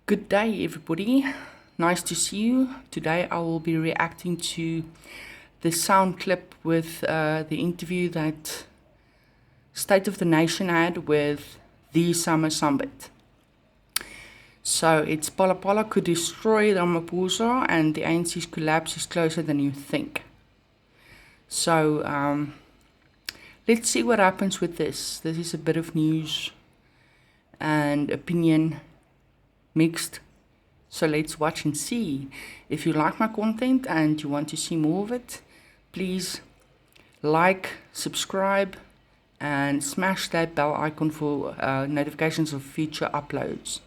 Good day, everybody. Nice to see you. Today I will be reacting to the sound clip with the interview that State of the Nation had with the Sambit. So it's Pala Pala could destroy Ramaphosa and the ANC's collapse is closer than you think. So let's see what happens with this. This is a bit of news and opinion mixed. So let's watch and see. If you like my content and you want to see more of it, please like, subscribe, and smash that bell icon for notifications of future uploads.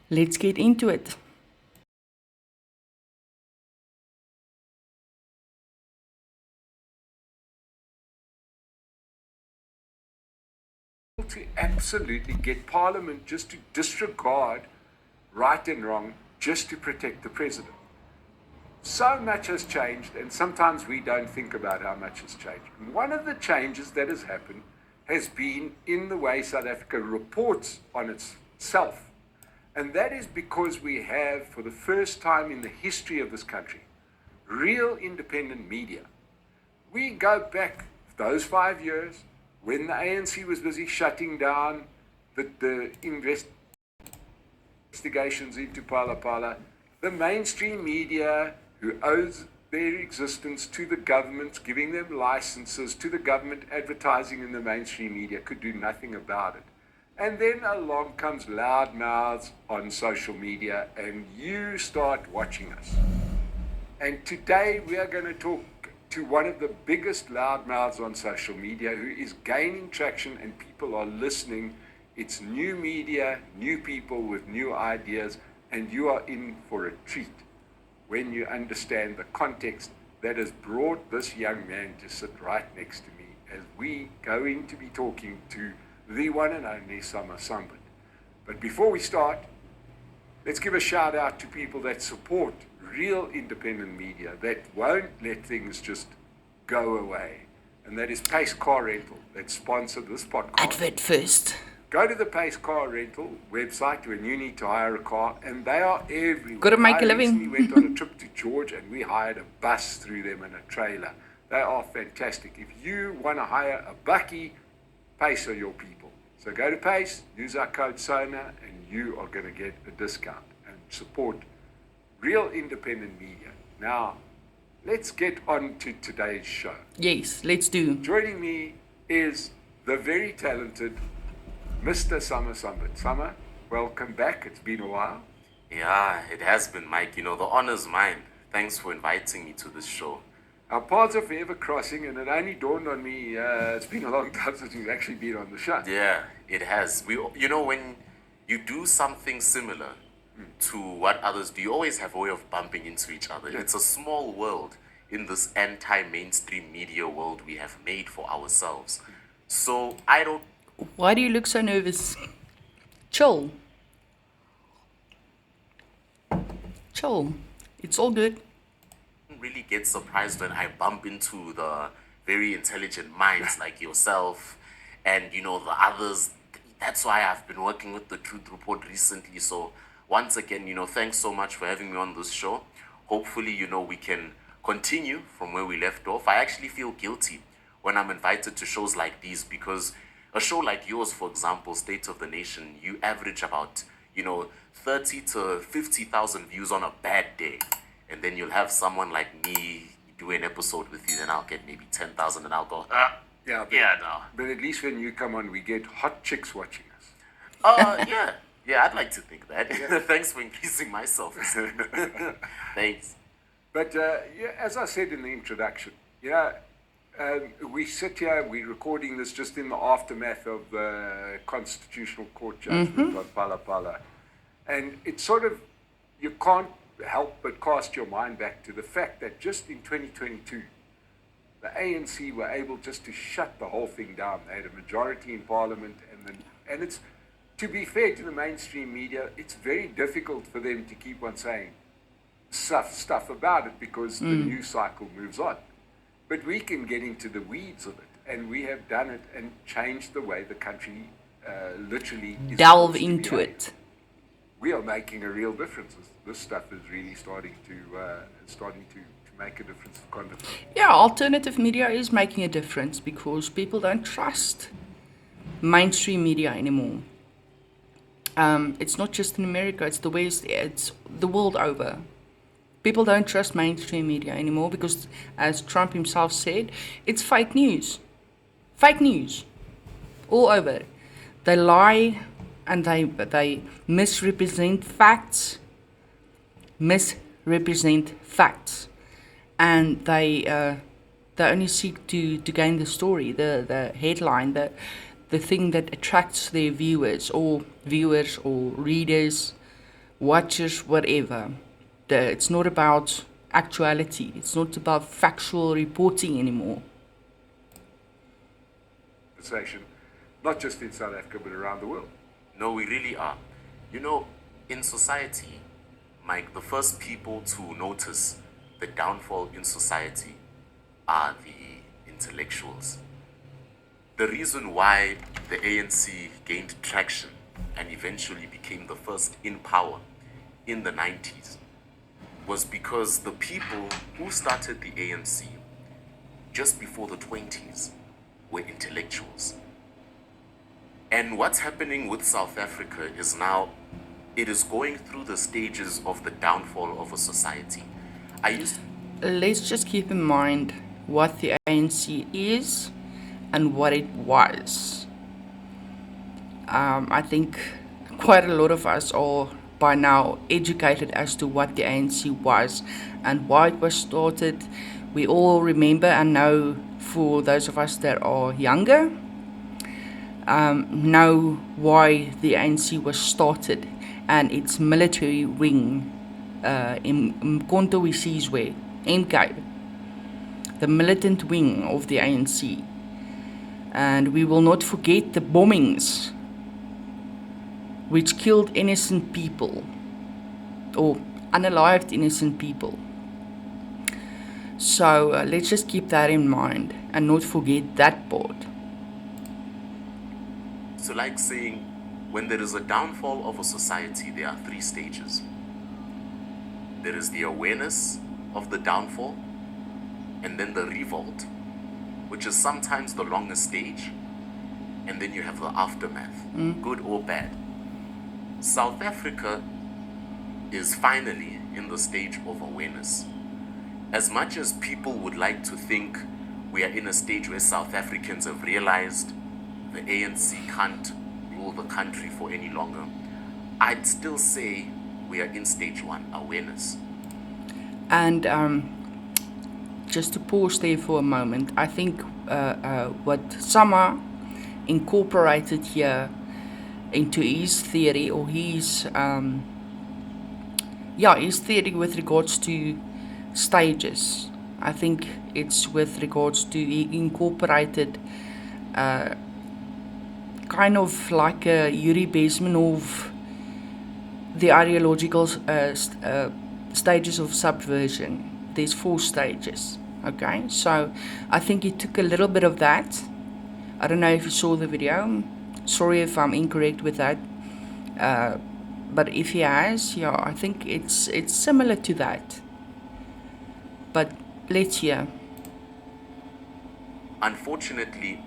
Let's get into it. To absolutely get Parliament just to disregard right and wrong just to protect the president. So much has changed, and sometimes we don't think about how much has changed. One of the changes that has happened has been in the way South Africa reports on itself. And that is because we have, for the first time in the history of this country, real independent media. We go back those 5 years when the ANC was busy shutting down the investigations into Pala Pala, the mainstream media who owes their existence to the government, giving them licenses to the government advertising in the mainstream media, could do nothing about it. And then along comes loudmouths on social media and you start watching us. And today we are going to talk to one of the biggest loudmouths on social media who is gaining traction and people are listening. It's new media, new people with new ideas, and you are in for a treat when you understand the context that has brought this young man to sit right next to me as we going to be talking to the one and only Sambit. But before we start, let's give a shout out to people that support real independent media that won't let things just go away. And that is Pace Car Rental that sponsored this podcast. Advert first. Go to the Pace Car Rental website when you need to hire a car, and they are everywhere. Gotta make a I living. recently went on a trip to George and we hired a bus through them and a trailer. They are fantastic. If you want to hire a bakkie, Pace are your people. So go to Pace, use our code SONA, and you are going to get a discount and support real independent media. Now, let's get on to today's show. Yes, let's do. Joining me is the very talented Mr. Sambit. Summer, welcome back. It's been a while. Yeah, it has been, Mike. You know, the honor's mine. Thanks for inviting me to this show. Our paths are forever crossing, and it only dawned on me, it's been a long time since we've actually been on the show. Yeah, it has. You know, when you do something similar to what others do, you always have a way of bumping into each other. Yeah. It's a small world in this anti-mainstream media world we have made for ourselves. So I don't Why do you look so nervous? Chill. Chill. It's all good. really get surprised when I bump into the very intelligent minds like yourself and, you know, the others. That's why I've been working with the Truth Report recently. So once again, you know, thanks so much for having me on this show. Hopefully, you know, we can continue from where we left off. I actually feel guilty when I'm invited to shows like these because a show like yours, for example, State of the Nation, you average about, you know, 30 to 50,000 views on a bad day. And then you'll have someone like me do an episode with you, then I'll get maybe 10,000 and I'll go, Yeah, but, no. But at least when you come on, we get hot chicks watching us. Yeah, I'd like to think that. Yeah. Thanks for increasing my self-esteem. Thanks. But yeah, as I said in the introduction, we sit here, we're recording this just in the aftermath of the Constitutional Court judgment on Pala Pala. And it's sort of, you can't help but cast your mind back to the fact that just in 2022, the ANC were able just to shut the whole thing down. They had a majority in Parliament, and it's, to be fair to the mainstream media, it's very difficult for them to keep on saying stuff about it because the news cycle moves on. But we can get into the weeds of it, and we have done it and changed the way the country literally is Delve supposed to into behave. it. we are making a real difference. This stuff is really starting to make a difference for content. Yeah, alternative media is making a difference because people don't trust mainstream media anymore. It's not just in America, it's the West, it's the world over. People don't trust mainstream media anymore because, as Trump himself said, it's fake news. Fake news. All over. They lie and they misrepresent facts. And they only seek to gain the story, the headline, the thing that attracts their viewers or readers, watchers, whatever. It's not about actuality. It's not about factual reporting anymore. Conversation, not just in South Africa but around the world. No, we really are. You know, in society, Mike, the first people to notice the downfall in society are the intellectuals. The reason why the ANC gained traction and eventually became the first in power in the 90s was because the people who started the ANC just before the 20s were intellectuals. And what's happening with South Africa is now it is going through the stages of the downfall of a society. Let's just keep in mind what the ANC is and what it was. I think quite a lot of us are by now educated as to what the ANC was and why it was started. We all remember and know, for those of us that are younger, know why the ANC was started and its military wing in Mkonto Wisizwe, MK, the militant wing of the ANC. And we will not forget the bombings which killed innocent people or unalived innocent people. So let's just keep that in mind and not forget that part. So like saying, when there is a downfall of a society, there are three stages. There is the awareness of the downfall, and then the revolt, which is sometimes the longest stage, and then you have the aftermath, good or bad. South Africa is finally in the stage of awareness. As much as people would like to think we are in a stage where South Africans have realized the ANC can't rule the country for any longer, I'd still say we are in stage one, awareness. And just to pause there for a moment, I think what Sama incorporated here into his theory, or his theory with regards to stages. I think it's with regards to, he incorporated kind of like a Yuri Bezmenov, the ideological stages of subversion. There's 4 stages. Okay, so I think he took a little bit of that. I don't know if you saw the video. Sorry if I'm incorrect with that. But if he has, yeah, I think it's similar to that. But let's hear. Unfortunately,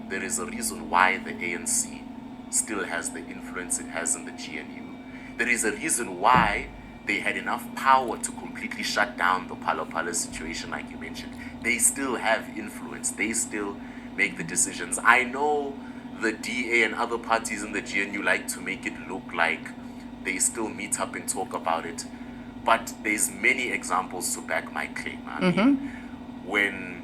there is a reason why the ANC still has the influence it has in the GNU. There is a reason why they had enough power to completely shut down the Phala situation, like you mentioned. They still have influence. They still make the decisions. I know the DA and other parties in the GNU like to make it look like they still meet up and talk about it. But there's many examples to back my claim. I mean, when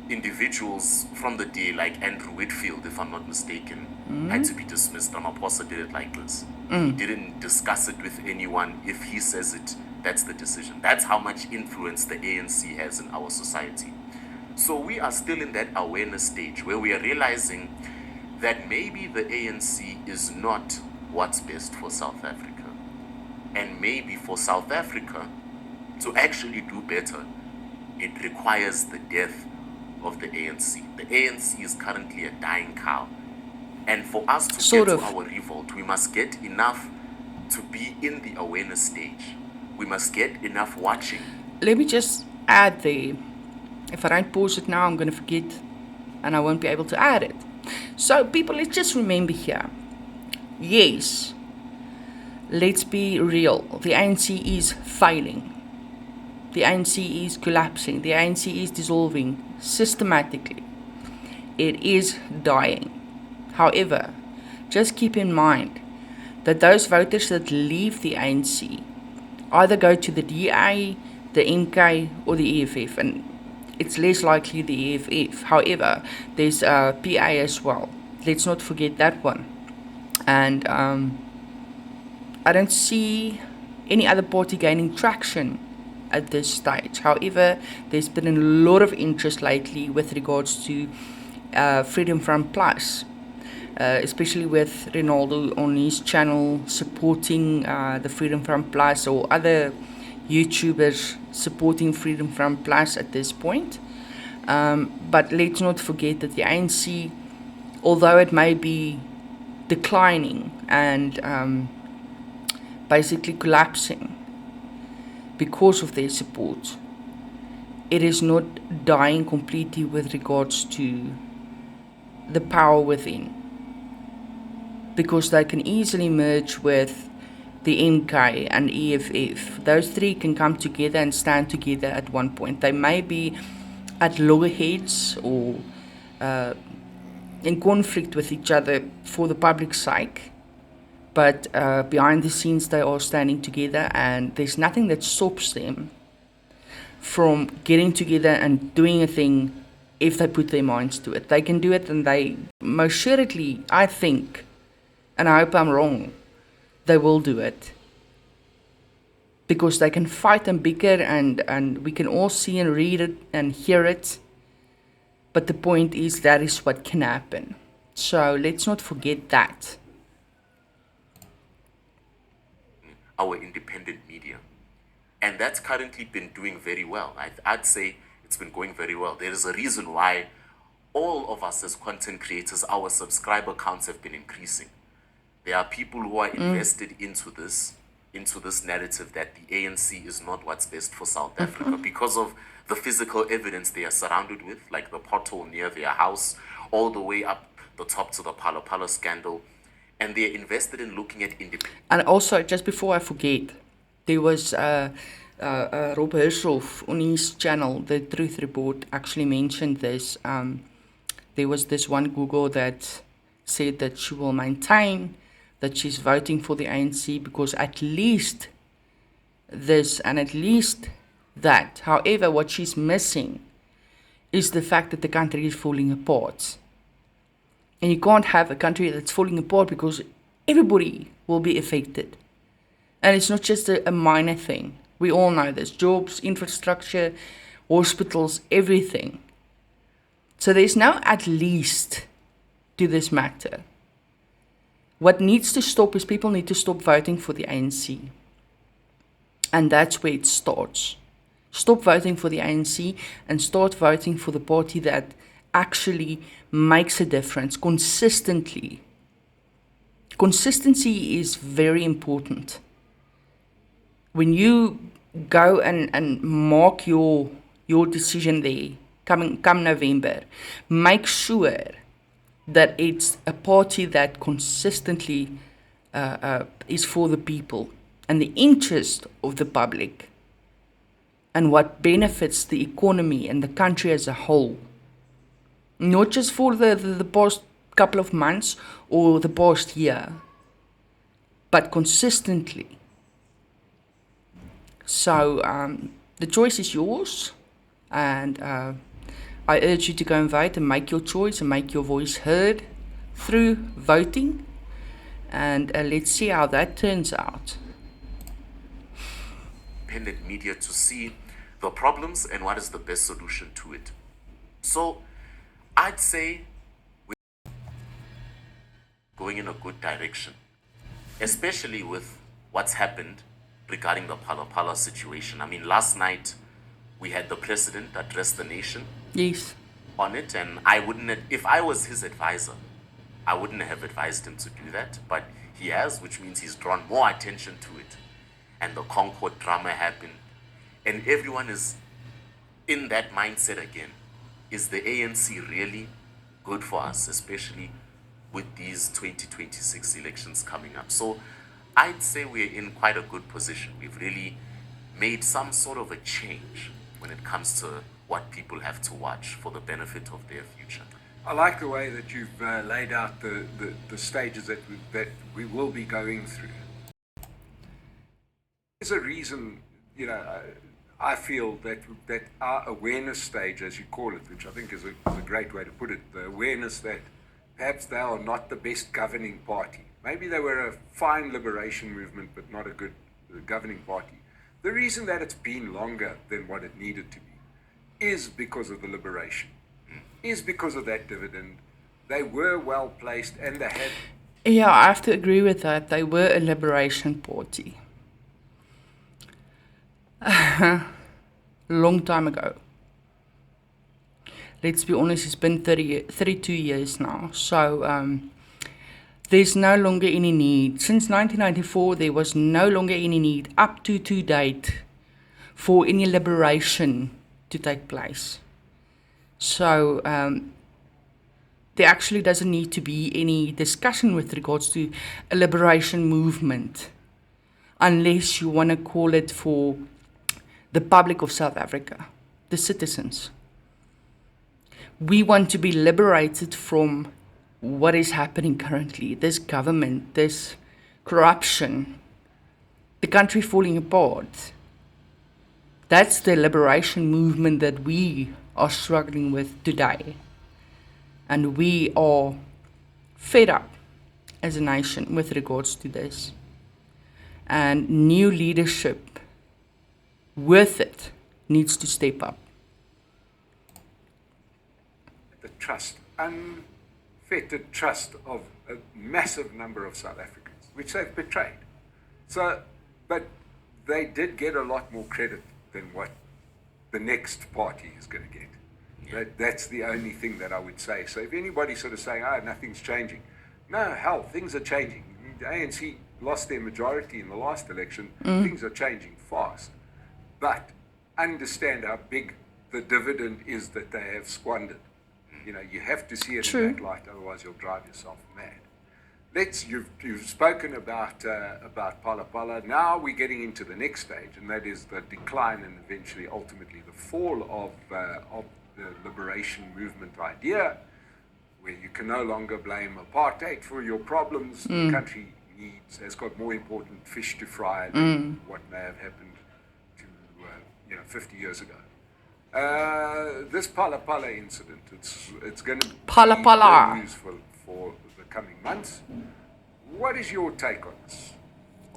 individuals from the DA, like Andrew Whitfield, if I'm not mistaken, had to be dismissed, Ramaphosa did it like this. He didn't discuss it with anyone. If he says it, that's the decision. That's how much influence the ANC has in our society. So we are still in that awareness stage where we are realizing that maybe the ANC is not what's best for South Africa. And maybe for South Africa to actually do better, it requires the death of the ANC. The ANC is currently a dying cow. And for us to get to our revolt, we must get enough to be in the awareness stage. We must get enough watching. Let me just add there. If I don't pause it now, I'm going to forget and I won't be able to add it. So, people, let's just remember here. Yes, let's be real. The ANC is failing. The ANC is collapsing. The ANC is dissolving systematically. It is dying. However, just keep in mind that those voters that leave the ANC either go to the DA, the MK, or the EFF, and it's less likely the EFF. However, there's PA as well. Let's not forget that one. And I don't see any other party gaining traction at this stage. However, there's been a lot of interest lately with regards to Freedom Front Plus, especially with Ronaldo on his channel supporting the Freedom Front Plus, or other YouTubers supporting Freedom Front Plus at this point. But let's not forget that the ANC, although it may be declining and basically collapsing because of their support, it is not dying completely with regards to the power within, because they can easily merge with the MK and EFF. Those three can come together and stand together at one point. They may be at loggerheads or in conflict with each other for the public's sake, but behind the scenes they are standing together, and there's nothing that stops them from getting together and doing a thing if they put their minds to it. They can do it, and they most assuredly, I think, and I hope I'm wrong, they will do it. Because they can fight and bicker, and we can all see and read it and hear it. But the point is, that is what can happen. So let's not forget that. Our independent media. And that's currently been doing very well. I'd say it's been going very well. There is a reason why all of us as content creators, our subscriber counts have been increasing. There are people who are invested into this narrative that the ANC is not what's best for South Africa because of the physical evidence they are surrounded with, like the pothole near their house, all the way up the top to the Palo Palo scandal. And they're invested in looking at independence. And also, just before I forget, there was Rob Hershoff on his channel, The Truth Report, actually mentioned this. There was this one Google that said that she will maintain that she's voting for the ANC because at least this and at least that. However, what she's missing is the fact that the country is falling apart. And you can't have a country that's falling apart because everybody will be affected. And it's not just a minor thing. We all know this. Jobs, infrastructure, hospitals, everything. So there's no at least to this matter. What needs to stop is people need to stop voting for the ANC. And that's where it starts. Stop voting for the ANC and start voting for the party that actually makes a difference consistently. Consistency is very important. When you go and mark your decision there, come November, make sure that it's a party that consistently is for the people and the interest of the public and what benefits the economy and the country as a whole. Not just for the past couple of months or the past year, but consistently. So the choice is yours, and I urge you to go and vote and make your choice and make your voice heard through voting. And let's see how that turns out. Independent media to see the problems and what is the best solution to it. So I'd say we're going in a good direction, especially with what's happened regarding the Palo Palo situation. I mean, last night we had the president address the nation. Yes. On it, and I wouldn't, if I was his advisor, I wouldn't have advised him to do that, but He has, which means he's drawn more attention to it. And the Concord drama happened. And everyone is in that mindset again. Is the ANC really good for us, especially with these 2026 elections coming up? So I'd say we're in quite a good position. We've really made some sort of a change when it comes to what people have to watch for the benefit of their future. I like the way that you've laid out the stages that we will be going through. There's a reason, I feel that our awareness stage, as you call it, which I think is a great way to put it, the awareness that perhaps they are not the best governing party. Maybe they were a fine liberation movement, but not a good governing party. The reason that it's been longer than what it needed to be is because of the liberation, is because of that dividend. They were well placed and they had... Yeah, I have to agree with that. They were a liberation party. Long time ago. Let's be honest, it's been 32 years now. So there's no longer any need. Since 1994, there was no longer any need up to date for any liberation to take place. So there actually doesn't need to be any discussion with regards to a liberation movement, unless you want to call it for the public of South Africa, the citizens. We want to be liberated from what is happening currently, this government, this corruption, the country falling apart. That's the liberation movement that we are struggling with today. And we are fed up as a nation with regards to this. And new leadership with it needs to step up. The trust, unfettered trust of a massive number of South Africans, which they've betrayed. So, but they did get a lot more credit than what the next party is going to get. That's the only thing that I would say. So if anybody's sort of saying, nothing's changing. No, hell, things are changing. The ANC lost their majority in the last election. Things are changing fast. But understand how big the dividend is that they have squandered. You have to see it in that light, otherwise you'll drive yourself mad. You've spoken about Phala Phala. Now we're getting into the next stage, and that is the decline and eventually, ultimately, the fall of the liberation movement idea, where you can no longer blame apartheid for your problems. The country has got more important fish to fry than what may have happened to 50 years ago. This Phala Phala incident, it's going to be good news for the coming months. What is your take on this,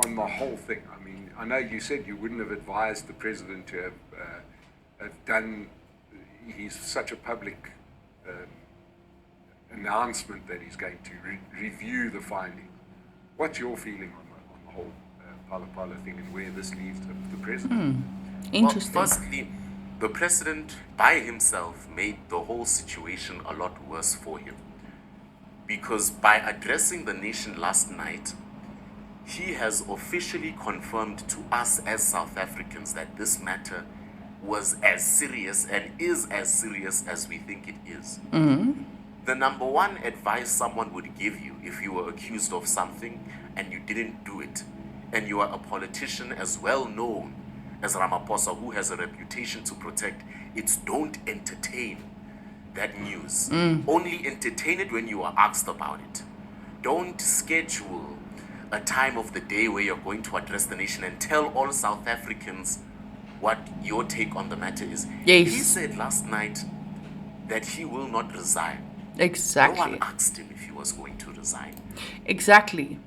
on the whole thing? I mean, I know you said you wouldn't have advised the president to have done. He's such a public announcement that he's going to review the findings. What's your feeling on the whole Phala Phala thing and where this leaves the president? Interesting. Well, firstly, the president by himself made the whole situation a lot worse for him. Because by addressing the nation last night, he has officially confirmed to us as South Africans that this matter was as serious and is as serious as we think it is. The number one advice someone would give you if you were accused of something and you didn't do it, and you are a politician as well known as Ramaphosa, who has a reputation to protect, it's don't entertain that news. Only entertain it when you are asked about it. Don't schedule a time of the day where you're going to address the nation and tell all South Africans what your take on the matter is. Yes. He said last night that he will not resign. Exactly. No one asked him if he was going to resign. Exactly.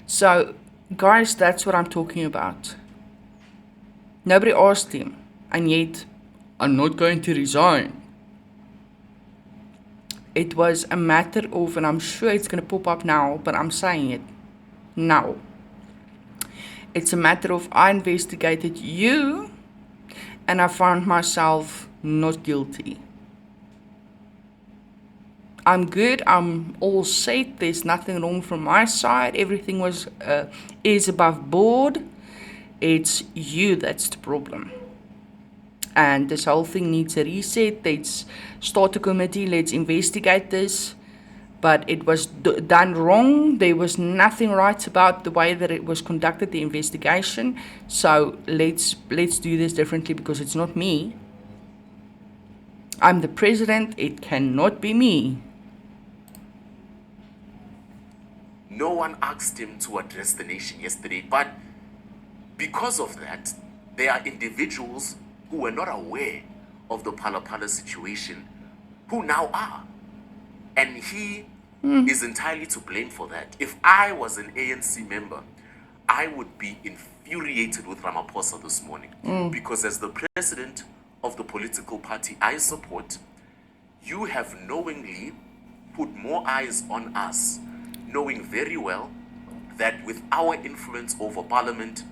So, guys, that's what I'm talking about. Nobody asked him, and yet, I'm not going to resign. It was a matter of, and I'm sure it's going to pop up now, but I'm saying it now. It's a matter of, I investigated you, and I found myself not guilty. I'm good. I'm all set. There's nothing wrong from my side. Everything was is above board. It's you that's the problem. And this whole thing needs a reset. Let's start a committee. Let's investigate this. But it was done wrong. There was nothing right about the way that it was conducted, the investigation. So let's do this differently, because it's not me. I'm the president. It cannot be me. No one asked him to address the nation yesterday, but because of that, there are individuals who were not aware of the Phala situation who now are. And he is entirely to blame for that. If I was an ANC member, I would be infuriated with Ramaphosa this morning. Because as the president of the political party I support, you have knowingly put more eyes on us, knowing very well that with our influence over parliament,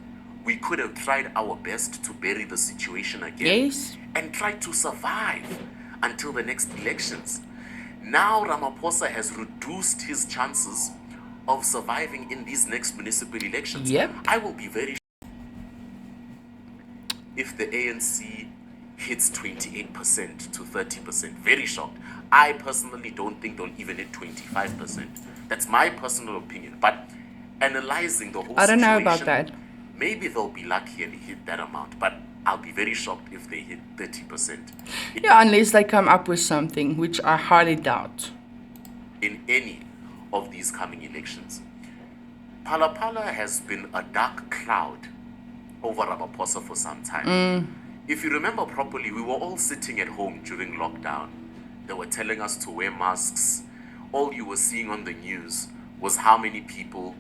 we could have tried our best to bury the situation again. Yes. And try to survive until the next elections. Now Ramaphosa has reduced his chances of surviving in these next municipal elections. Yep. I will be very shocked if the ANC hits 28% to 30%. Very shocked. I personally don't think they'll even hit 25%. That's my personal opinion. But analyzing the whole I don't know situation, about that. maybe they'll be lucky and hit that amount. But I'll be very shocked if they hit 30%. Yeah, unless they come up with something, which I highly doubt. In any of these coming elections. Phala has been a dark cloud over Ramaphosa for some time. If you remember properly, we were all sitting at home during lockdown. They were telling us to wear masks. All you were seeing on the news was how many people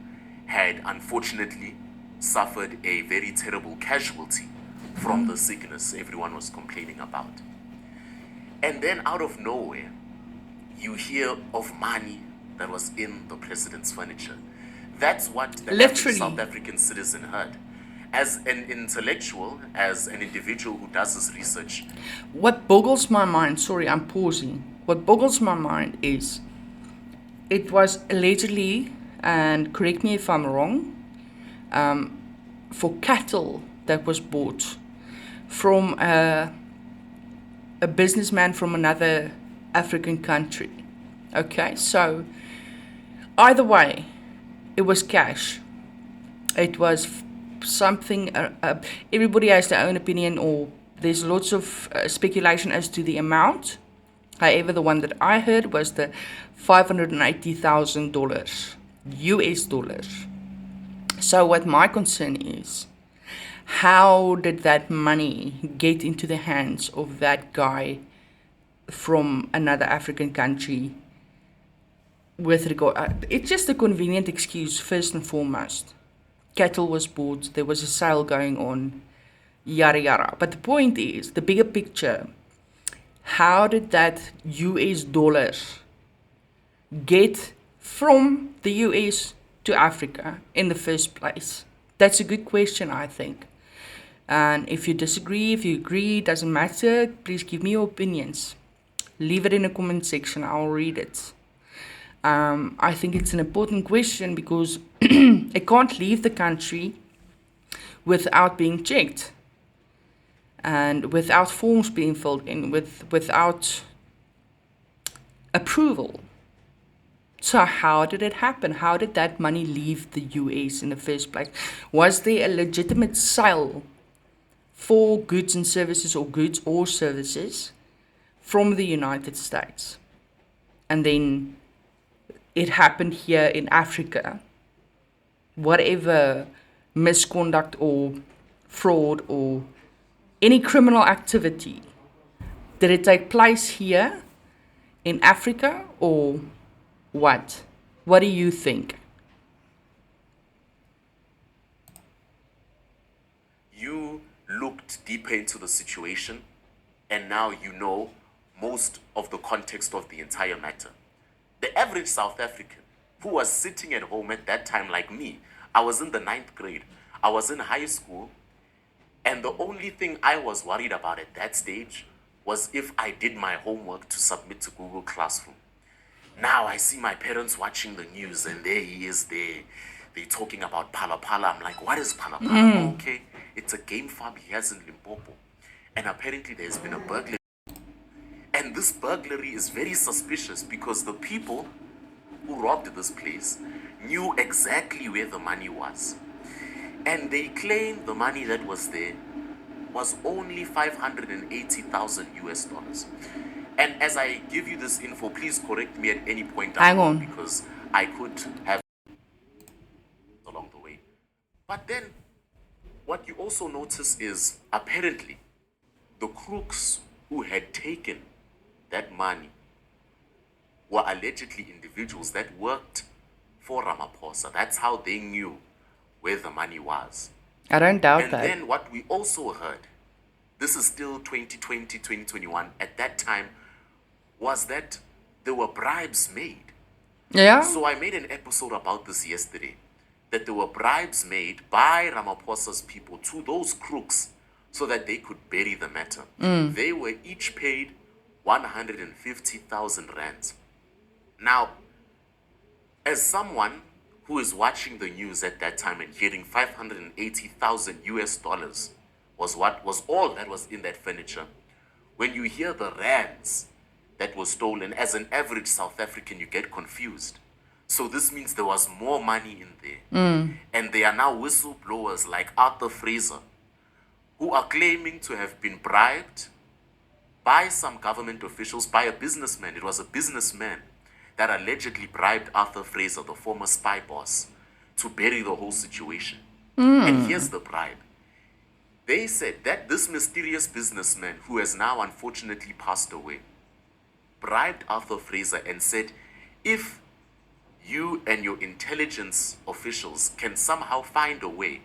had unfortunately suffered a very terrible casualty from the sickness everyone was complaining about. And then out of nowhere, you hear of money that was in the president's furniture. That's what the average Literally. South African citizen heard. As an intellectual, as an individual who does this research, What boggles my mind, sorry, I'm pausing. What boggles my mind is it was allegedly, and correct me if I'm wrong, for cattle that was bought from a businessman from another African country. Okay, so either way, it was cash. It was something, everybody has their own opinion, or there's lots of speculation as to the amount. However, the one that I heard was the $580,000 US dollars. So what my concern is, how did that money get into the hands of that guy from another African country? With regard, it's just a convenient excuse, first and foremost. Cattle was bought, there was a sale going on, yada yada. But the point is, the bigger picture, how did that US dollar get from the US to Africa in the first place? That's a good question, I think. And if you disagree, if you agree, doesn't matter, please give me your opinions. Leave it in the comment section, I'll read it. I think it's an important question because it can't leave the country without being checked and without forms being filled in, without approval. So how did it happen? How did that money leave the US in the first place? Was there a legitimate sale for goods and services, or goods or services from the United States? And then it happened here in Africa. Whatever misconduct or fraud or any criminal activity, did it take place here in Africa or what? What do you think? you looked deeper into the situation and now you know most of the context of the entire matter. The average South African who was sitting at home at that time, like me, I was in the 9th grade, I was in high school, and the only thing I was worried about at that stage was if I did my homework to submit to Google Classroom. Now I see my parents watching the news, and there he is there. They're talking about Pala Pala. I'm like, what is Pala Pala? Oh, okay, it's a game farm he has in Limpopo. And apparently there's been a burglary. And this burglary is very suspicious because the people who robbed this place knew exactly where the money was. And they claim the money that was there was only 580,000 US dollars. And as I give you this info, please correct me at any point Hang on. because I could have along the way. But then what you also notice is apparently the crooks who had taken that money were allegedly individuals that worked for Ramaphosa. That's how they knew where the money was. I don't doubt And that. then what we also heard, this is still 2020, 2021, at that time, was that there were bribes made. Yeah? So I made an episode about this yesterday, that there were bribes made by Ramaphosa's people to those crooks so that they could bury the matter. They were each paid 150,000 rands. Now, as someone who is watching the news at that time and hearing 580,000 US dollars was all that was in that furniture, when you hear the rands that were stolen, as an average South African, you get confused. So this means there was more money in there. And they are now whistleblowers like Arthur Fraser, who are claiming to have been bribed by some government officials, by a businessman. It was a businessman that allegedly bribed Arthur Fraser, the former spy boss, to bury the whole situation. And here's the bribe. They said that this mysterious businessman, who has now unfortunately passed away, bribed Arthur Fraser and said, if you and your intelligence officials can somehow find a way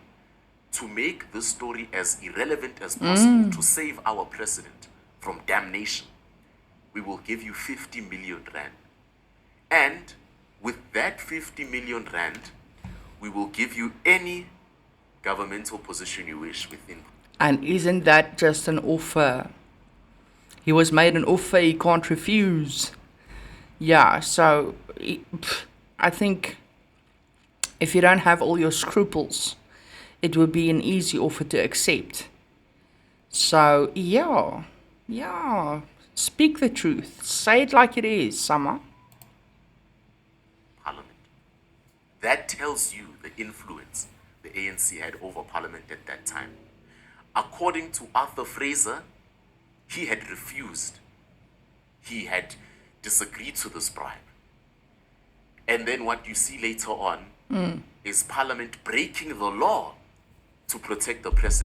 to make this story as irrelevant as possible to save our president from damnation, we will give you 50 million rand. And with that 50 million rand, we will give you any governmental position you wish within. And isn't that just an offer? He was made an offer he can't refuse. Yeah, so I think if you don't have all your scruples, it would be an easy offer to accept. So, yeah, speak the truth. Say it like it is, Summer. Parliament. That tells you the influence the ANC had over Parliament at that time. According to Arthur Fraser, he had refused. He had disagreed to this bribe. And then what you see later on is Parliament breaking the law to protect the president.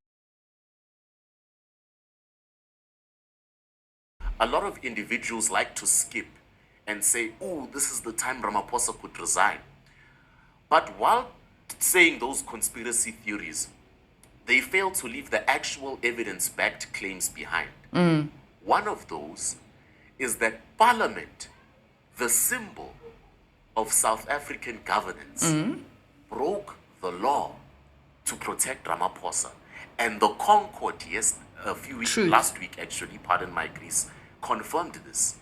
A lot of individuals like to skip and say, oh, this is the time Ramaphosa could resign. But while saying those conspiracy theories, they fail to leave the actual evidence-backed claims behind. One of those is that Parliament, the symbol of South African governance, broke the law to protect Ramaphosa. And the Concord, last week actually, pardon my Greece, confirmed this.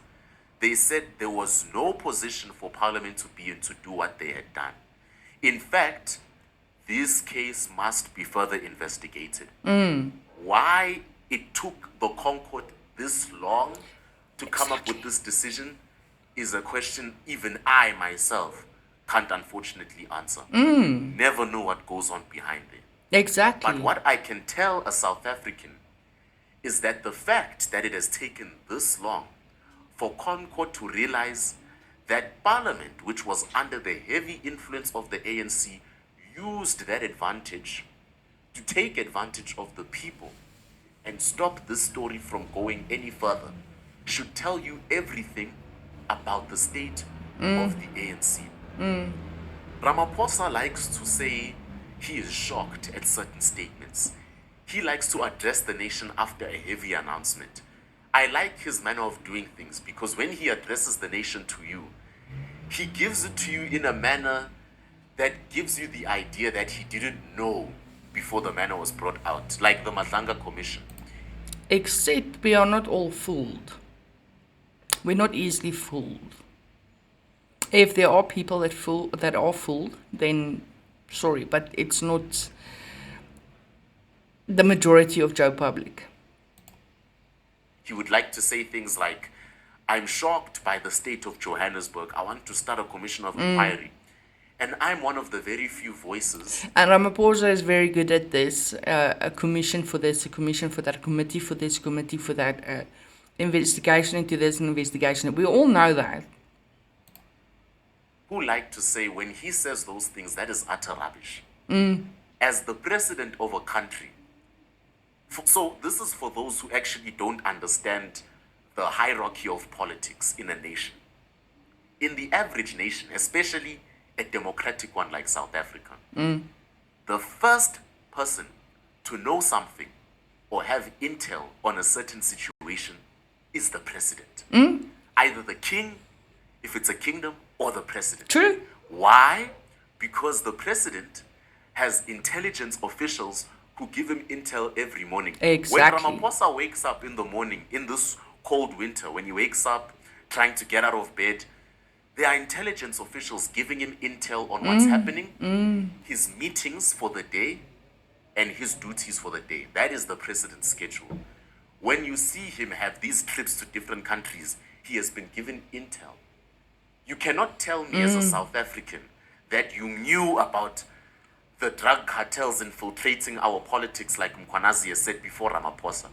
They said there was no position for Parliament to be in to do what they had done. In fact, this case must be further investigated. Why it took the Concord this long to come up with this decision is a question even I myself can't unfortunately answer. Never know what goes on behind it. Exactly. But what I can tell a South African is that the fact that it has taken this long for Concord to realize that Parliament, which was under the heavy influence of the ANC, used that advantage to take advantage of the people and stop this story from going any further, should tell you everything about the state of the ANC. Ramaphosa likes to say he is shocked at certain statements. He likes to address the nation after a heavy announcement. I like his manner of doing things because when he addresses the nation to you, he gives it to you in a manner that gives you the idea that he didn't know before the matter was brought out, like the Madlanga Commission. Except we are not all fooled. We're not easily fooled. If there are people that are fooled, then sorry, but it's not the majority of Joe public. He would like to say things like, I'm shocked by the state of Johannesburg. I want to start a commission of inquiry. And I'm one of the very few voices. And Ramaphosa is very good at this. A commission for this, a commission for that, a committee for this, committee for that, investigation into this, and investigation. We all know that. Who like to say when he says those things, that is utter rubbish. As the president of a country. So this is for those who actually don't understand the hierarchy of politics in a nation. In the average nation, especially a democratic one like South Africa, the first person to know something or have intel on a certain situation is the president. Either the king, if it's a kingdom, or the president. True. Why? Because the president has intelligence officials who give him intel every morning. Exactly. When Ramaphosa wakes up in the morning, in this cold winter, when he wakes up trying to get out of bed, there are intelligence officials giving him intel on what's happening, his meetings for the day, and his duties for the day. That is the president's schedule. When you see him have these trips to different countries, he has been given intel. You cannot tell me as a South African that you knew about the drug cartels infiltrating our politics like Mkwanazi has said before Ramaphosa.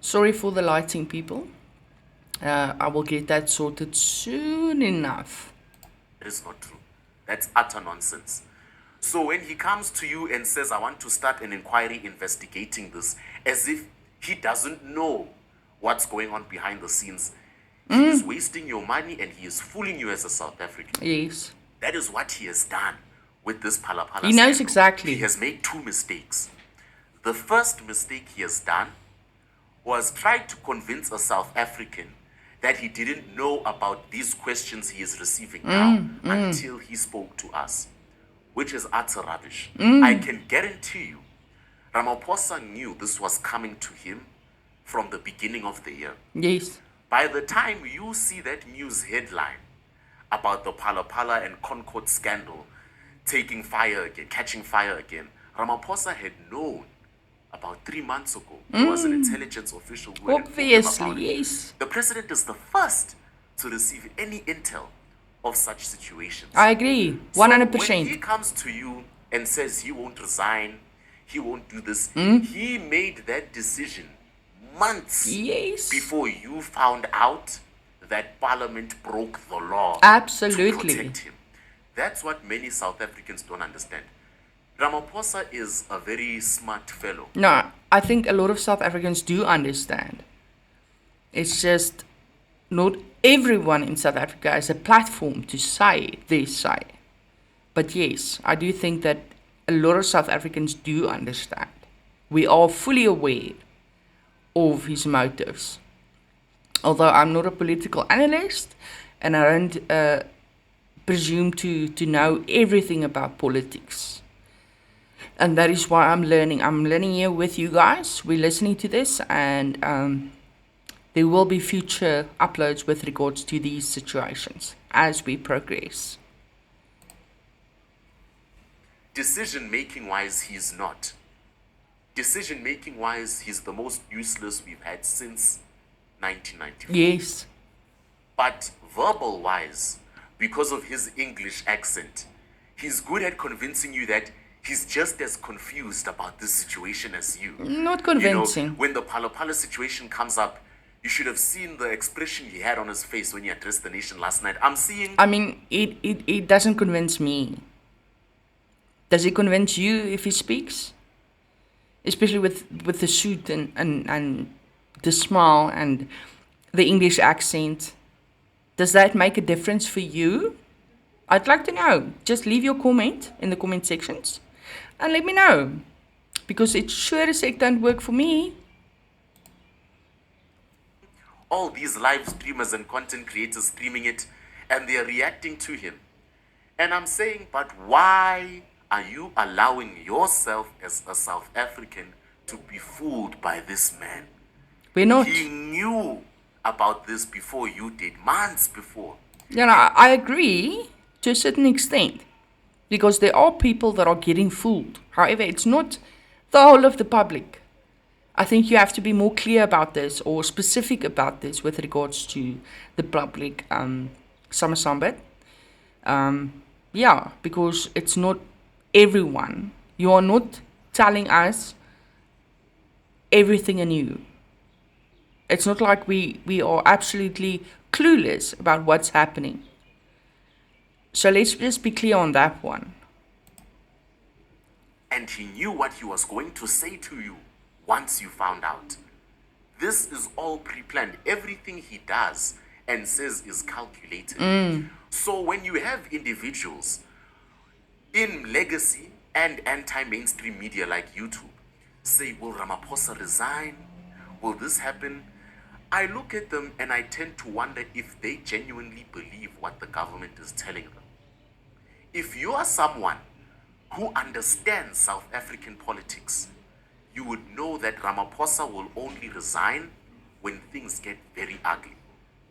Sorry for the lighting, people. I will get that sorted soon enough. That is not true. That's utter nonsense. So when he comes to you and says, I want to start an inquiry investigating this, as if he doesn't know what's going on behind the scenes, he is wasting your money and he is fooling you as a South African. Yes. That is what he has done with this Phalaphala He knows scandal. exactly. He has made two mistakes. The first mistake he has done was try to convince a South African that he didn't know about these questions he is receiving now until he spoke to us, which is utter rubbish. I can guarantee you, Ramaphosa knew this was coming to him from the beginning of the year. Yes. By the time you see that news headline about the Phalaphala and Concord scandal taking fire again, catching fire again, Ramaphosa had known about 3 months ago. He was an intelligence official who had informed him about it. Obviously, yes. The president is the first to receive any intel of such situations. I agree. So 100%. when he comes to you and says he won't resign, he won't do this, he made that decision months Yes. before you found out that Parliament broke the law Absolutely. to protect him. That's what many South Africans don't understand. Ramaphosa is a very smart fellow. No, I think a lot of South Africans do understand. It's just not everyone in South Africa has a platform to say their say. But yes, I do think that a lot of South Africans do understand. We are fully aware of his motives. Although I'm not a political analyst and I don't presume to know everything about politics. And that is why I'm learning. I'm learning here with you guys. We're listening to this, and there will be future uploads with regards to these situations as we progress. Decision-making wise, he's not. Decision-making wise, he's the most useless we've had since 1994. Yes. But verbal wise, because of his English accent, he's good at convincing you that he's just as confused about this situation as you. Not convincing. You know, when the Phalaphala situation comes up, you should have seen the expression he had on his face when he addressed the nation last night. I mean, it doesn't convince me. Does it convince you if he speaks? Especially with the suit and the smile and the English accent. Does that make a difference for you? I'd like to know. Just leave your comment in the comment sections and let me know. Because it sure as heck don't work for me. All these live streamers and content creators streaming it, and they are reacting to him. And I'm saying, but why are you allowing yourself as a South African to be fooled by this man? We're not. He knew about this before you did, months before. You know, I agree to a certain extent because there are people that are getting fooled. However, it's not the whole of the public. I think you have to be more clear about this or specific about this with regards to the public summer Sambit. Yeah, because it's not everyone. You are not telling us everything anew. It's not like we are absolutely clueless about what's happening. So let's just be clear on that one. And he knew what he was going to say to you once you found out. This is all pre-planned. Everything he does and says is calculated. So when you have individuals in legacy and anti-mainstream media like YouTube say, will Ramaphosa resign? Will this happen? I look at them and I tend to wonder if they genuinely believe what the government is telling them. If you are someone who understands South African politics, you would know that Ramaphosa will only resign when things get very ugly.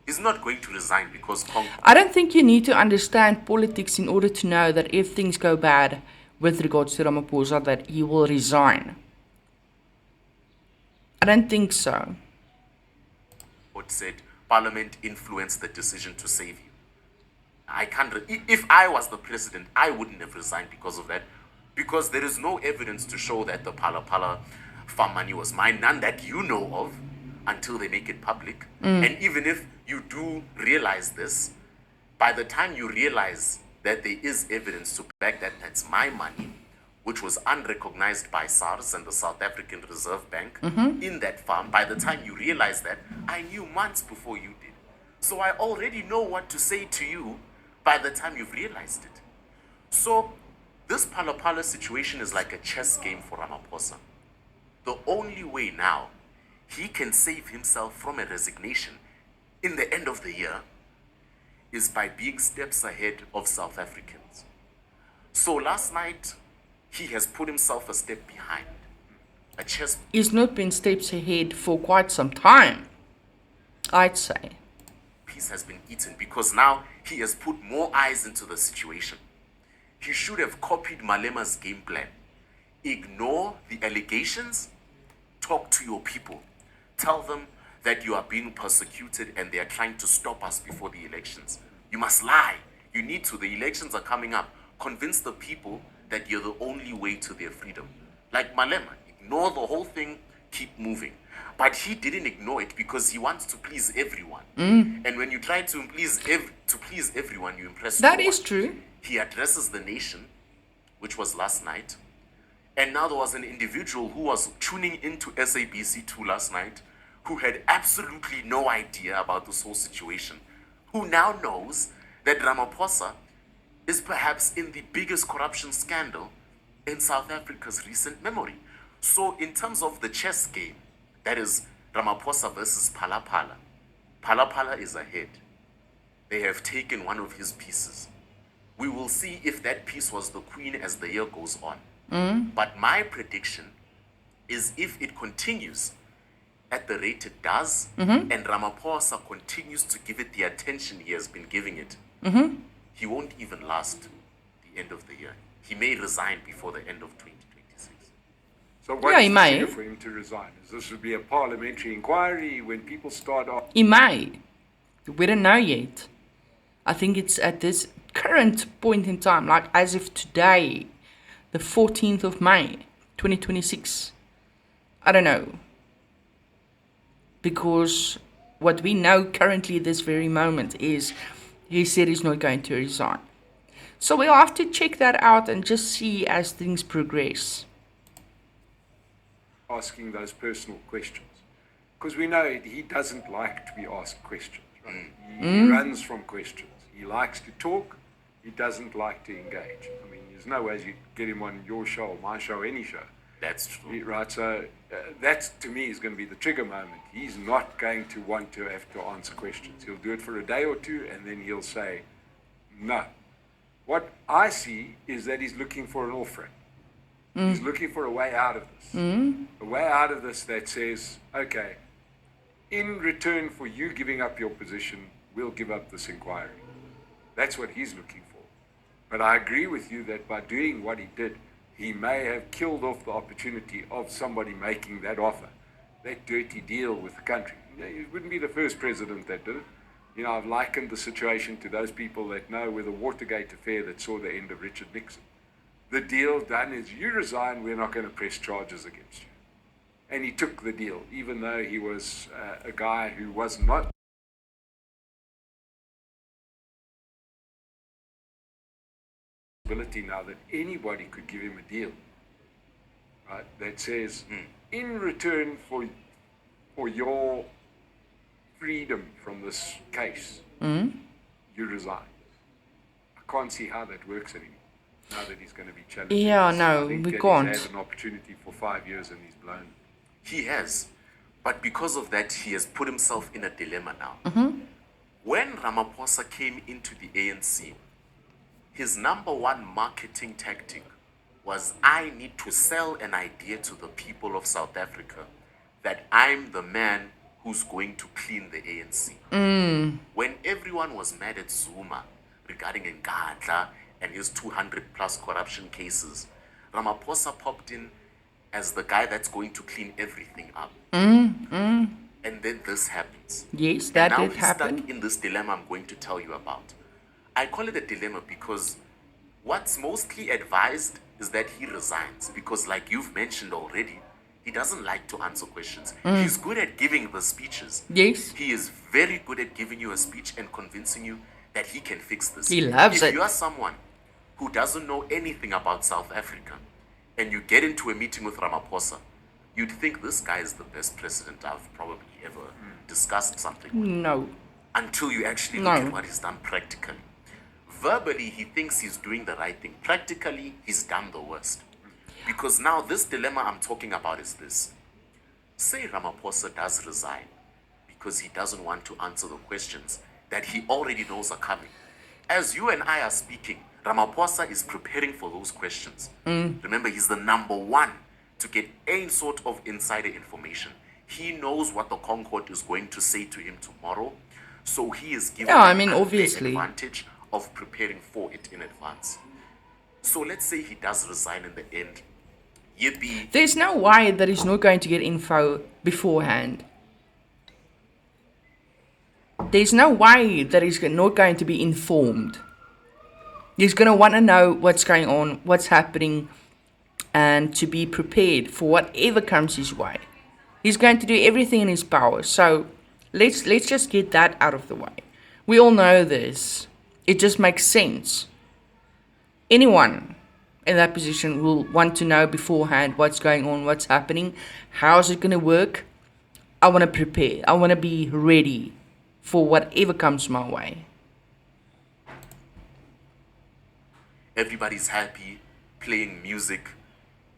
He's not going to resign because I don't think you need to understand politics in order to know that if things go bad with regards to Ramaphosa, that he will resign. I don't think so. What said Parliament influenced the decision to save you. I can't. If I was the president, I wouldn't have resigned because of that, because there is no evidence to show that the Pala farm money was mine, none that you know of, until they make it public. And even if you do realize this, by the time you realize that there is evidence to back that that's my money, which was unrecognized by SARS and the South African Reserve Bank in that farm, by the time you realize that, I knew months before you did. So I already know what to say to you by the time you've realized it. So this Pala situation is like a chess game for Ramaphosa. The only way now he can save himself from a resignation in the end of the year is by being steps ahead of South Africans. So last night, he has put himself a step behind. A chess He's not been steps ahead for quite some time, I'd say. piece has been eaten because now he has put more eyes into the situation. He should have copied Malema's game plan. Ignore the allegations, talk to your people. Tell them that you are being persecuted and they are trying to stop us before the elections. You must lie. You need to. The elections are coming up. Convince the people that you're the only way to their freedom. Like Malema, ignore the whole thing, keep moving. But he didn't ignore it because he wants to please everyone. And when you try to please everyone, you impress no That is one. true. He addresses the nation, which was last night. And now there was an individual who was tuning into SABC2 last night who had absolutely no idea about this whole situation, who now knows that Ramaphosa is perhaps in the biggest corruption scandal in South Africa's recent memory. So in terms of the chess game, that is Ramaphosa versus Pala is ahead. They have taken one of his pieces. We will see if that piece was the queen as the year goes on. But my prediction is if it continues at the rate it does, and Ramaphosa continues to give it the attention he has been giving it, he won't even last the end of the year. He may resign before the end of 2026. So what Yeah, is he the may. trigger for him to resign? Is this would be a parliamentary inquiry when people start off? He may. We don't know yet. I think it's at this current point in time, like as of today, the 14th of May, 2026. I don't know. Because what we know currently this very moment is he said he's not going to resign. So we'll have to check that out and just see as things progress. asking those personal questions. Because we know he doesn't like to be asked questions, right? He runs from questions. He likes to talk. He doesn't like to engage. I mean, there's no ways you get him on your show, my show, any show. That's true. Right, so that to me is going to be the trigger moment. He's not going to want to have to answer questions. He'll do it for a day or two and then he'll say, no. What I see is that he's looking for an off-ramp. He's looking for a way out of this. A way out of this that says, okay, in return for you giving up your position, we'll give up this inquiry. That's what he's looking for. But I agree with you that by doing what he did, he may have killed off the opportunity of somebody making that offer, that dirty deal with the country. He wouldn't be the first president that did it. I've likened the situation to those people that know with the Watergate affair that saw the end of Richard Nixon. The deal done is you resign, we're not going to press charges against you. And he took the deal, even though he was a guy who was not ability now that anybody could give him a deal, right? That says, in return for your freedom from this case, you resign. I can't see how that works anymore. Now that he's going to be challenged. Yeah, no, we can't. He's had an opportunity for 5 years and he's blown. He has. But because of that, he has put himself in a dilemma now. When Ramaphosa came into the ANC, his number one marketing tactic was, I need to sell an idea to the people of South Africa that I'm the man who's going to clean the ANC. When everyone was mad at Zuma regarding Nkandla and his 200 plus corruption cases, Ramaphosa popped in as the guy that's going to clean everything up. And then this happens. Yes, that and now did he's happen. stuck in this dilemma I'm going to tell you about. I call it a dilemma because what's mostly advised is that he resigns, because like you've mentioned already, he doesn't like to answer questions. He's good at giving the speeches. Yes. He is very good at giving you a speech and convincing you that he can fix this. He loves it. If you are someone who doesn't know anything about South Africa and you get into a meeting with Ramaphosa, you'd think this guy is the best president I've probably ever discussed something with. No. Until you actually look at what he's done practically. Verbally, he thinks he's doing the right thing. Practically, he's done the worst. Because now this dilemma I'm talking about is this. Say Ramaphosa does resign because he doesn't want to answer the questions that he already knows are coming. As you and I are speaking, Ramaphosa is preparing for those questions. Remember, he's the number one to get any sort of insider information. He knows what the Concord is going to say to him tomorrow. So he is given obviously, advantage of preparing for it in advance. So let's say he does resign in the end. Yippee. There's no way that he's not going to get info beforehand. There's no way that he's not going to be informed. He's going to want to know what's going on, what's happening, and to be prepared for whatever comes his way. He's going to do everything in his power. So let's just get that out of the way. We all know this. It just makes sense. Anyone in that position will want to know beforehand what's going on, what's happening, how's it going to work. I want to prepare. I want to be ready for whatever comes my way. Everybody's happy, playing music.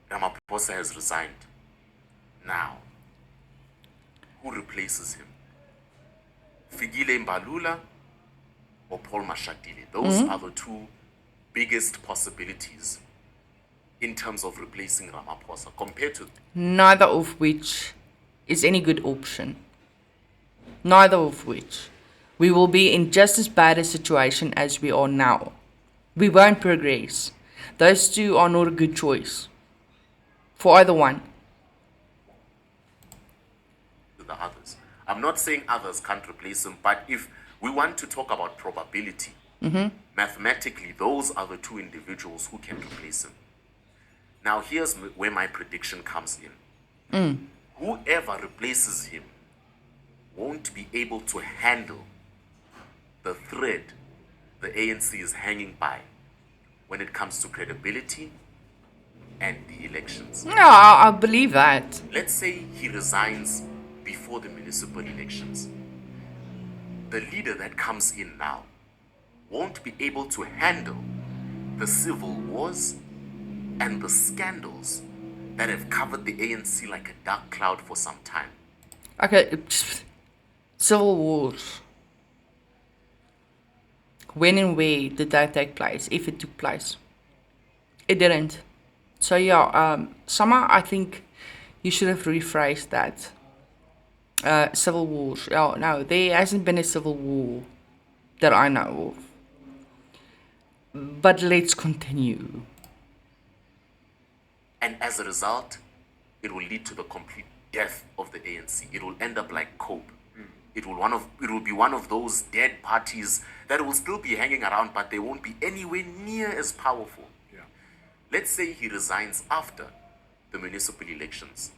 Ramaphosa has resigned. Now, who replaces him? Fikile Mbalula or Paul Mashatile? Those are the two biggest possibilities in terms of replacing Ramaphosa compared to... Neither of which is any good option. Neither of which. We will be in just as bad a situation as we are now. We won't progress. Those two are not a good choice for either one. The others. I'm not saying others can't replace him, but if we want to talk about probability, mathematically, those are the two individuals who can replace him. Now, here's where my prediction comes in. Whoever replaces him won't be able to handle the thread the ANC is hanging by when it comes to credibility and the elections. No, I believe that. Let's say he resigns before the municipal elections. The leader that comes in now won't be able to handle the civil wars and the scandals that have covered the ANC like a dark cloud for some time. Okay, civil wars. When and where did that take place, if it took place? It didn't. So yeah, Summer, I think you should have rephrased that. Civil wars. Oh, no, there hasn't been a civil war that I know of. But let's continue. And as a result, it will lead to the complete death of the ANC. It will end up like COPE. It will be one of those dead parties that will still be hanging around, but they won't be anywhere near as powerful. Yeah. Let's say he resigns after the municipal elections.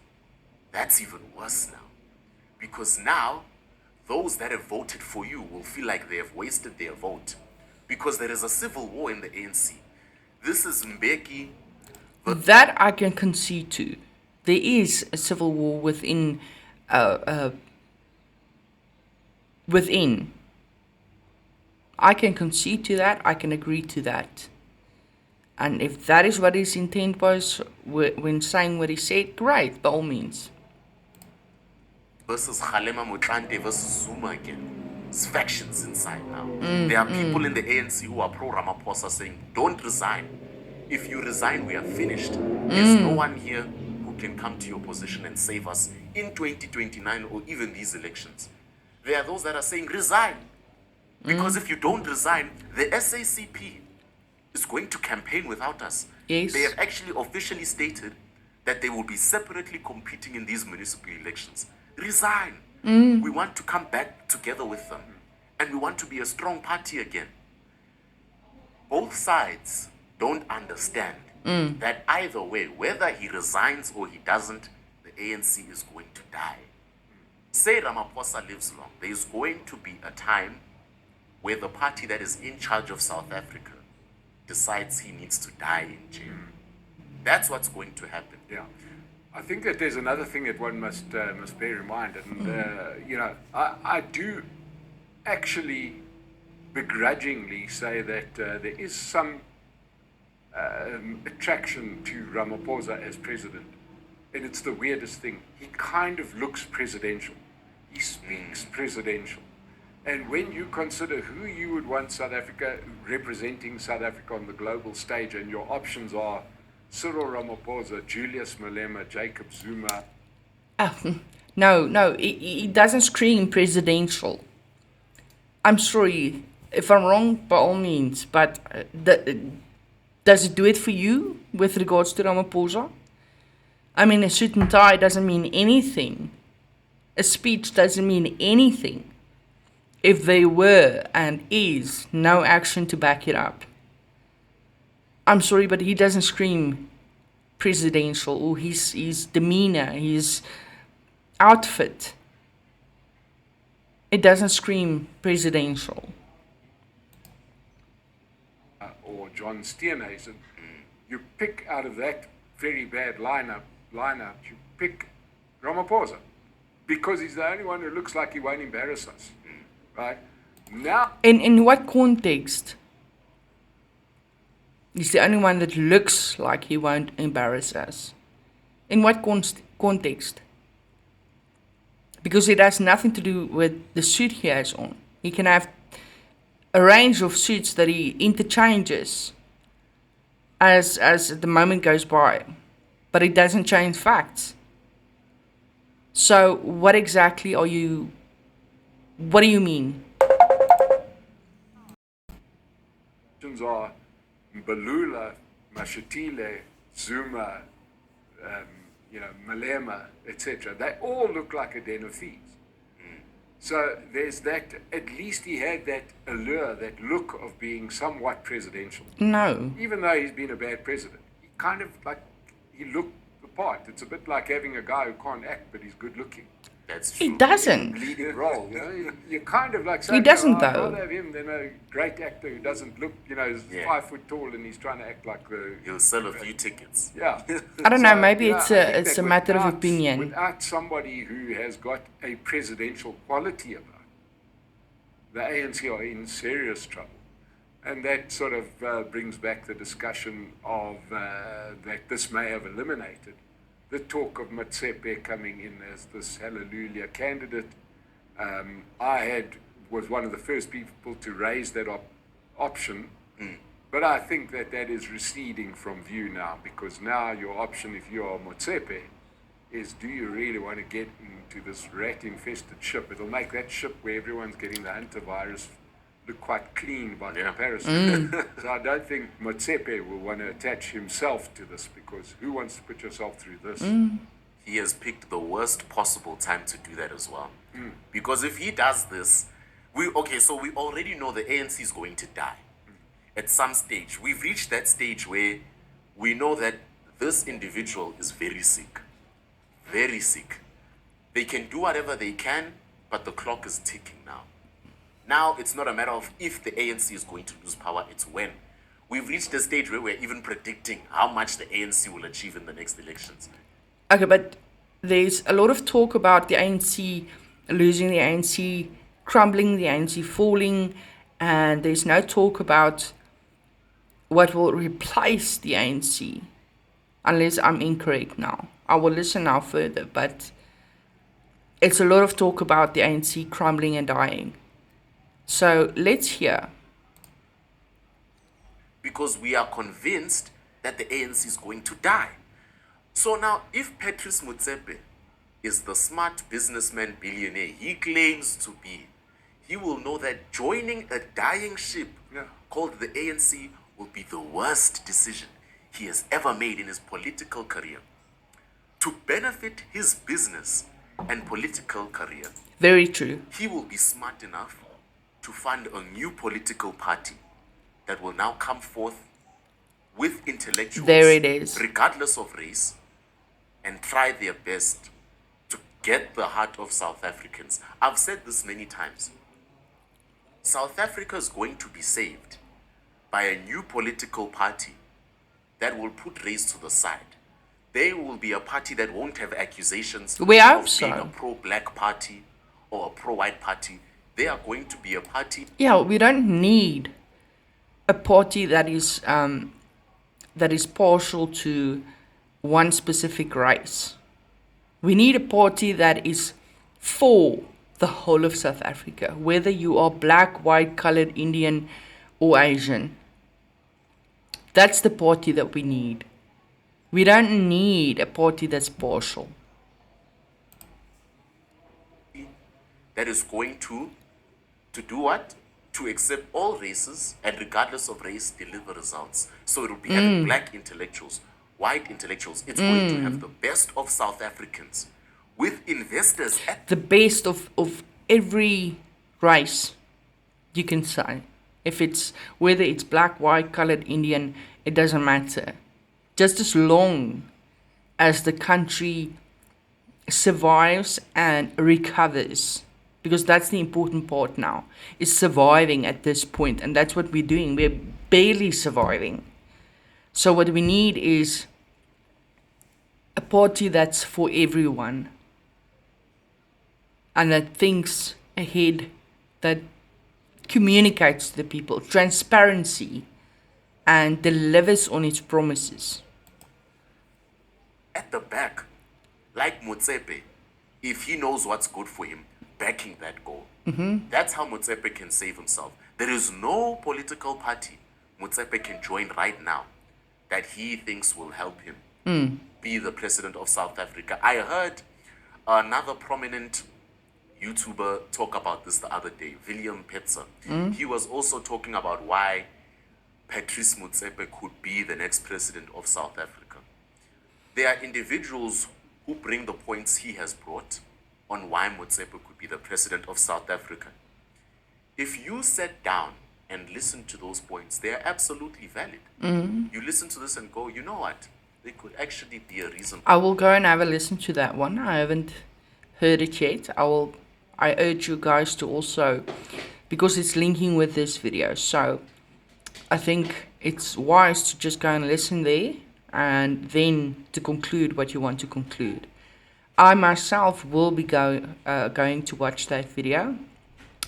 That's even worse now. Because now, those that have voted for you will feel like they have wasted their vote. Because there is a civil war in the ANC. This is Mbeki. That I can concede to. There is a civil war within. I can concede to that. I can agree to that. And if that is what his intent was when saying what he said, great, by all means. Versus Kgalema Motlanthe versus Zuma again. It's factions inside now. There are people in the ANC who are pro-Ramaphosa saying, don't resign. If you resign, we are finished. There's no one here who can come to your position and save us in 2029 or even these elections. There are those that are saying, resign. Because if you don't resign, the SACP is going to campaign without us. Yes. They have actually officially stated that they will be separately competing in these municipal elections. Resign. We want to come back together with them. And we want to be a strong party again. Both sides don't understand that either way, whether he resigns or he doesn't, the ANC is going to die. Say Ramaphosa lives long, there is going to be a time where the party that is in charge of South Africa decides he needs to die in jail. That's what's going to happen. Yeah. I think that there's another thing that one must bear in mind. And, I do actually begrudgingly say that there is some attraction to Ramaphosa as president. And it's the weirdest thing. He kind of looks presidential. He speaks presidential. And when you consider who you would want South Africa representing South Africa on the global stage, and your options are Cyril Ramaphosa, Julius Malema, Jacob Zuma. No, he doesn't scream presidential. I'm sorry if I'm wrong, by all means, but does it do it for you with regards to Ramaphosa? I mean, a suit and tie doesn't mean anything. A speech doesn't mean anything if there were and is no action to back it up. I'm sorry, but he doesn't scream presidential, or his demeanor, his outfit. It doesn't scream presidential. Or John Steenhuisen. You pick out of that very bad lineup, you pick Ramaphosa. Because he's the only one who looks like he won't embarrass us. Right? Now. In what context? He's the only one that looks like he won't embarrass us. In what context? Because it has nothing to do with the suit he has on. He can have a range of suits that he interchanges as the moment goes by. But it doesn't change facts. So what exactly what do you mean? Options are Mbalula, Mashatile, Zuma, Malema, etc. They all look like a den of thieves. So there's that, at least he had that allure, that look of being somewhat presidential. No. Even though he's been a bad president. He kind of he looked the part. It's a bit like having a guy who can't act, but he's good looking. That's true. He doesn't. Leading role, you kind of like saying, He doesn't, I'd though. rather have him than a great actor who doesn't look, is 5 foot tall and he's trying to act like the. He'll sell a few tickets. Yeah. I don't know, maybe I it's think a that matter of opinion. Without somebody who has got a presidential quality about it, the ANC are in serious trouble. And that sort of brings back the discussion of that this may have eliminated the talk of Motsepe coming in as this hallelujah candidate. I was one of the first people to raise that option, but I think that is receding from view now, because now your option, if you are Motsepe, is do you really want to get into this rat-infested ship? It'll make that ship where everyone's getting the hantavirus look quite clean by comparison. So I don't think Motsepe will want to attach himself to this, because who wants to put yourself through this? He has picked the worst possible time to do that as well. Because if he does this, so we already know the ANC is going to die at some stage. We've reached that stage where we know that this individual is very sick. Very sick. They can do whatever they can, but the clock is ticking now. Now it's not a matter of if the ANC is going to lose power, it's when. We've reached a stage where we're even predicting how much the ANC will achieve in the next elections. Okay, but there's a lot of talk about the ANC losing, the ANC crumbling, the ANC falling, and there's no talk about what will replace the ANC, unless I'm incorrect now. I will listen now further, but it's a lot of talk about the ANC crumbling and dying. So let's hear. Because we are convinced that the ANC is going to die. So now, if Patrice Motsepe is the smart businessman billionaire he claims to be, he will know that joining a dying ship called the ANC will be the worst decision he has ever made in his political career. To benefit his business and political career, Very true. he will be smart enough to fund a new political party that will now come forth with intellectuals, There it is. regardless of race, and try their best to get the heart of South Africans. I've said this many times. South Africa is going to be saved by a new political party that will put race to the side. They will be a party that won't have accusations We hope of so. being a pro-black party or a pro-white party. They are going to be a party. Yeah, we don't need a party that is partial to one specific race. We need a party that is for the whole of South Africa, whether you are black, white, colored, Indian, or Asian. That's the party that we need. We don't need a party that's partial. That is going to do what? To accept all races and regardless of race, deliver results. So it will be having black intellectuals, white intellectuals. It's going to have the best of South Africans with investors at The best of every race, you can say. If it's whether it's black, white, colored, Indian, it doesn't matter. Just as long as the country survives and recovers, because that's the important part now, is surviving at this point, and that's what we're doing. We're barely surviving. So what we need is a party that's for everyone and that thinks ahead, that communicates to the people, transparency, and delivers on its promises. the back, like Motsepe, if he knows what's good for him, backing that goal. That's how Motsepe can save himself. There is no political party Motsepe can join right now that he thinks will help him be the president of South Africa. I heard another prominent YouTuber talk about this the other day, William Petzer. He was also talking about why Patrice Motsepe could be the next president of South Africa. There are individuals who bring the points he has brought on why Motsepe could be the president of South Africa. If you sat down and listened to those points, they are absolutely valid. You listen to this and go, you know what? There could actually be a reason. I will go and have a listen to that one. I haven't heard it yet. I urge you guys to also, because it's linking with this video. So I think it's wise to just go and listen there and then to conclude what you want to conclude. I myself will be going to watch that video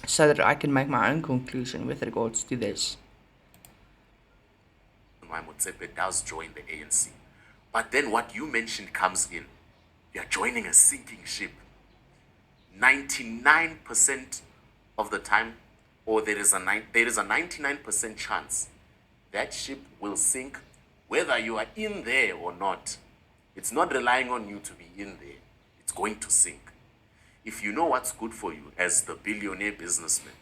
so that I can make my own conclusion with regards to this. Why Motsepe does join the ANC. But then what you mentioned comes in. You're joining a sinking ship. 99% of the time, or there is a 99% chance that ship will sink whether you are in there or not. It's not relying on you to be in there. It's going to sink. If you know what's good for you as the billionaire businessman,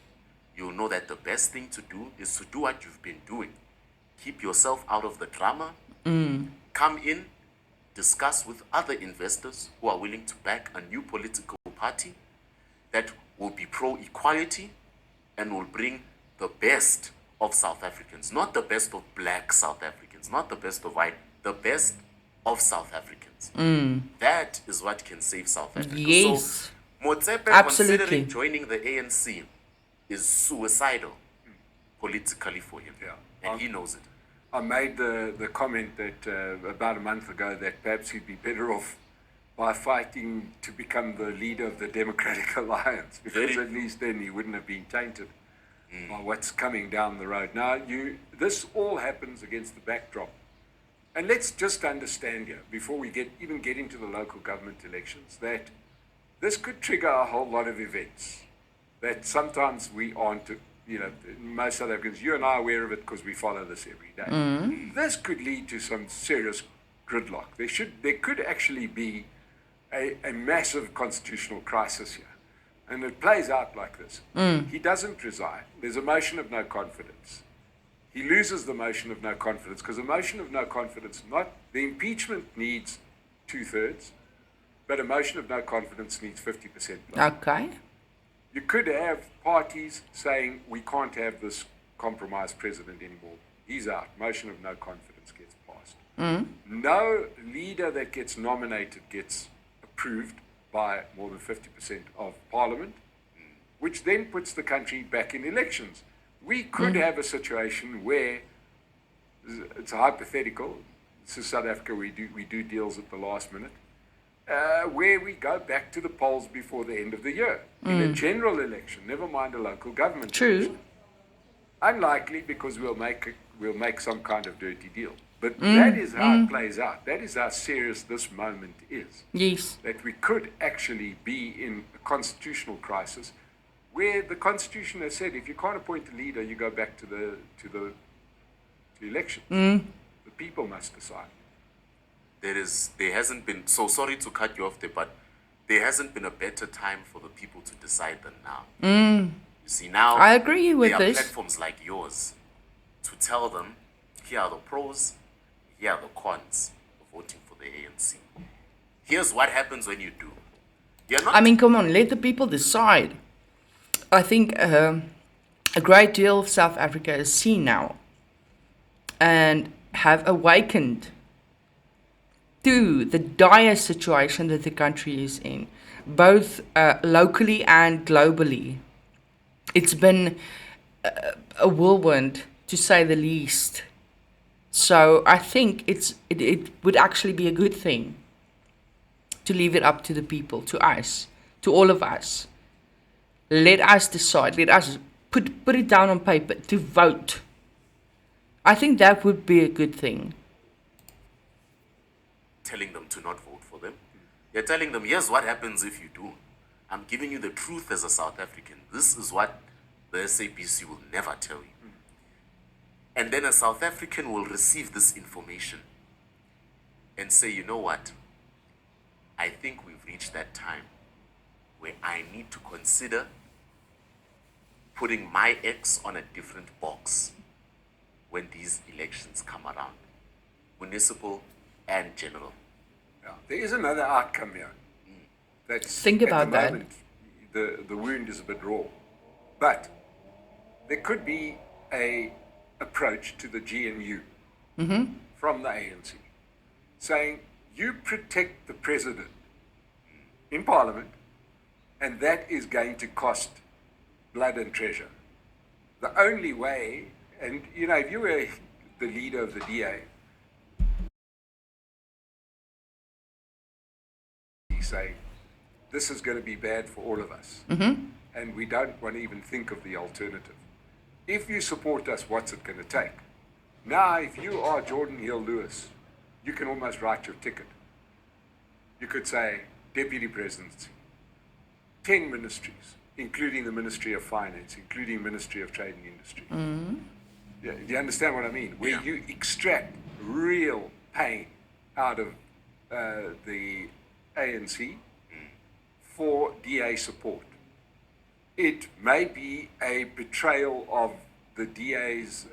you'll know that the best thing to do is to do what you've been doing. Keep yourself out of the drama. Come in, discuss with other investors who are willing to back a new political party that will be pro-equality and will bring the best of South Africans, not the best of black South Africans, not the best of white, the best of South Africans. That is what can save South Africa. Yes. So Motsepe Absolutely. considering joining the ANC is suicidal politically for him. Yeah. And he knows it. I made the comment that about a month ago that perhaps he'd be better off by fighting to become the leader of the Democratic Alliance, because at least then he wouldn't have been tainted by what's coming down the road. Now, this all happens against the backdrop. And let's just understand here, before we even get into the local government elections, that this could trigger a whole lot of events that sometimes we aren't, most South Africans, you and I are aware of it because we follow this every day. This could lead to some serious gridlock. There could actually be a massive constitutional crisis here. And it plays out like this. He doesn't resign. There's a motion of no confidence. He loses the motion of no confidence because a motion of no confidence, the impeachment needs 2/3, but a motion of no confidence needs 50% plus. Okay. You could have parties saying we can't have this compromised president anymore. He's out. Motion of no confidence gets passed. No leader that gets nominated gets approved by more than 50% of parliament, which then puts the country back in elections. We could have a situation where, it's hypothetical, this is South Africa, we do deals at the last minute, where we go back to the polls before the end of the year in a general election, never mind a local government election. Unlikely, because we'll make some kind of dirty deal. But that is how it plays out. That is how serious this moment is. Yes. That we could actually be in a constitutional crisis, where the Constitution has said if you can't appoint a leader, you go back to the elections. The people must decide. There hasn't been, so sorry to cut you off there, but there hasn't been a better time for the people to decide than now. You see, now I agree with there are this. platforms like yours to tell them, here are the pros, here are the cons of voting for the ANC. Here's what happens when you do. You're not I mean, come on, let the people decide. I think a great deal of South Africa is seen now and have awakened to the dire situation that the country is in, both locally and globally. It's been a whirlwind, to say the least. So I think it would actually be a good thing to leave it up to the people, to us, to all of us. Let us decide. Let us put it down on paper to vote. I think that would be a good thing. telling them to not vote for them. You're telling them, here's what happens if you do. I'm giving you the truth as a South African. This is what the SABC will never tell you. And then a South African will receive this information and say, you know what? I think we've reached that time where I need to consider putting my ex on a different box when these elections come around, municipal and general. Yeah. There is another outcome here. That's, Think about at the that. moment, the wound is a bit raw. But there could be a approach to the GNU from the ANC saying, you protect the president in parliament, and that is going to cost blood and treasure. The only way, and you know, if you were the leader of the DA, you say, this is going to be bad for all of us, and we don't want to even think of the alternative. If you support us, what's it going to take? Now, if you are Jordan Hill-Lewis, you can almost write your ticket. You could say, Deputy Presidency, 10 ministries, including the Ministry of Finance, including Ministry of Trade and Industry. Yeah, do you understand what I mean? Where you extract real pain out of the ANC for DA support. It may be a betrayal of the DA's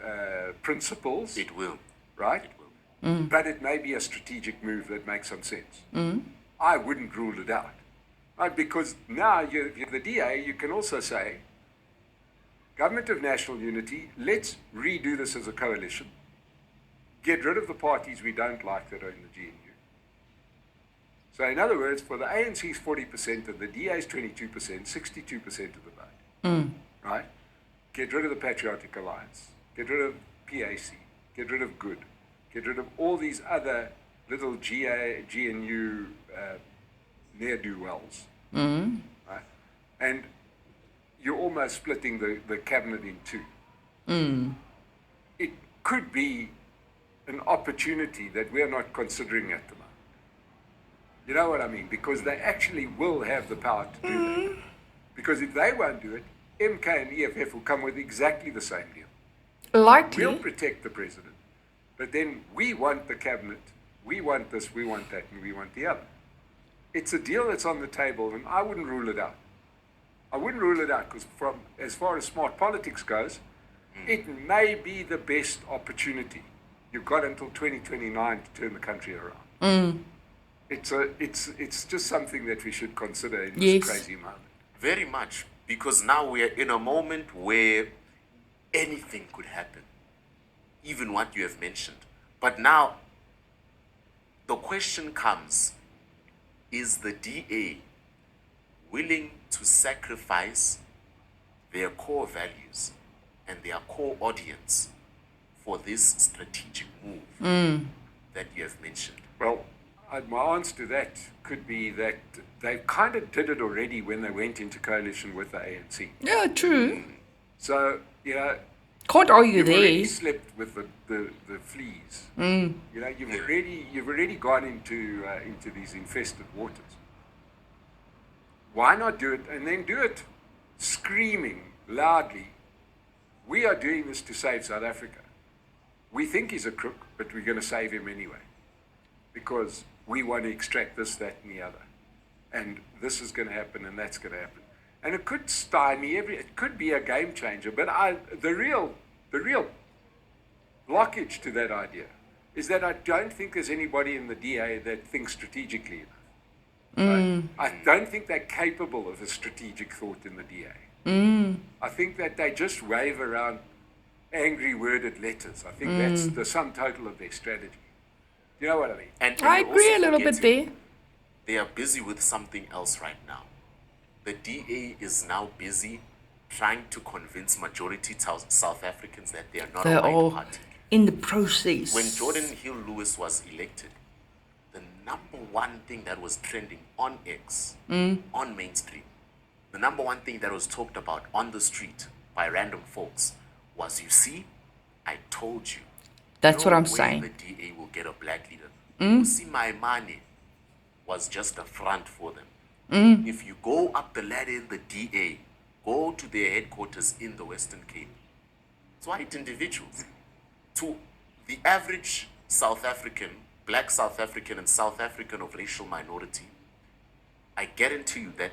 principles, It will. right? It will. But it may be a strategic move that makes some sense. I wouldn't rule it out. Right? Because now you're the DA, you can also say, Government of National Unity, let's redo this as a coalition. Get rid of the parties we don't like that are in the GNU. So in other words, for the ANC's 40% and the DA's 22%, 62% of the vote, right? Get rid of the Patriotic Alliance, get rid of PAC, get rid of Good, get rid of all these other little GNU ne'er-do-wells, right? And you're almost splitting the cabinet in two. It could be an opportunity that we're not considering at the moment. You know what I mean? Because they actually will have the power to do that. Because if they won't do it, MK and EFF will come with exactly the same deal. Likely. We'll protect the president, but then we want the cabinet, we want this, we want that, and we want the other. It's a deal that's on the table, and I wouldn't rule it out. I wouldn't rule it out because, from as far as smart politics goes, it may be the best opportunity. You've got until 2029 to turn the country around. It's just something that we should consider in this crazy moment. Very much, because now we are in a moment where anything could happen, even what you have mentioned. But now, the question comes, is the DA willing to sacrifice their core values and their core audience for this strategic move that you have mentioned? Well, my answer to that could be that they kind of did it already when they went into coalition with the ANC. Yeah, true. So, you know, Can't argue you've already there. slept with the fleas. You know, you've already gone into these infested waters. Why not do it and then do it screaming loudly? We are doing this to save South Africa. We think he's a crook, but we're going to save him anyway, because we want to extract this, that, and the other, and this is going to happen, and that's going to happen, and it could stymie it could be a game changer. But the real blockage to that idea is that I don't think there's anybody in the DA that thinks strategically enough. Right? I don't think they're capable of a strategic thought in the DA. I think that they just wave around angry worded letters. I think that's the sum total of their strategy. You know what I mean? And I you're agree also a little bit forgetting there. They are busy with something else right now. The DA is now busy trying to convince majority South Africans that they are not They're a white all party. in the process. When Jordan Hill-Lewis was elected, the number one thing that was trending on X, on mainstream, the number one thing that was talked about on the street by random folks was, you see, I told you. That's what I'm way saying. The DA will get a black leader. You see, my money was just a front for them. If you go up the ladder in the DA, go to their headquarters in the Western Cape. It's white individuals. To the average South African, black South African and South African of racial minority, I guarantee you that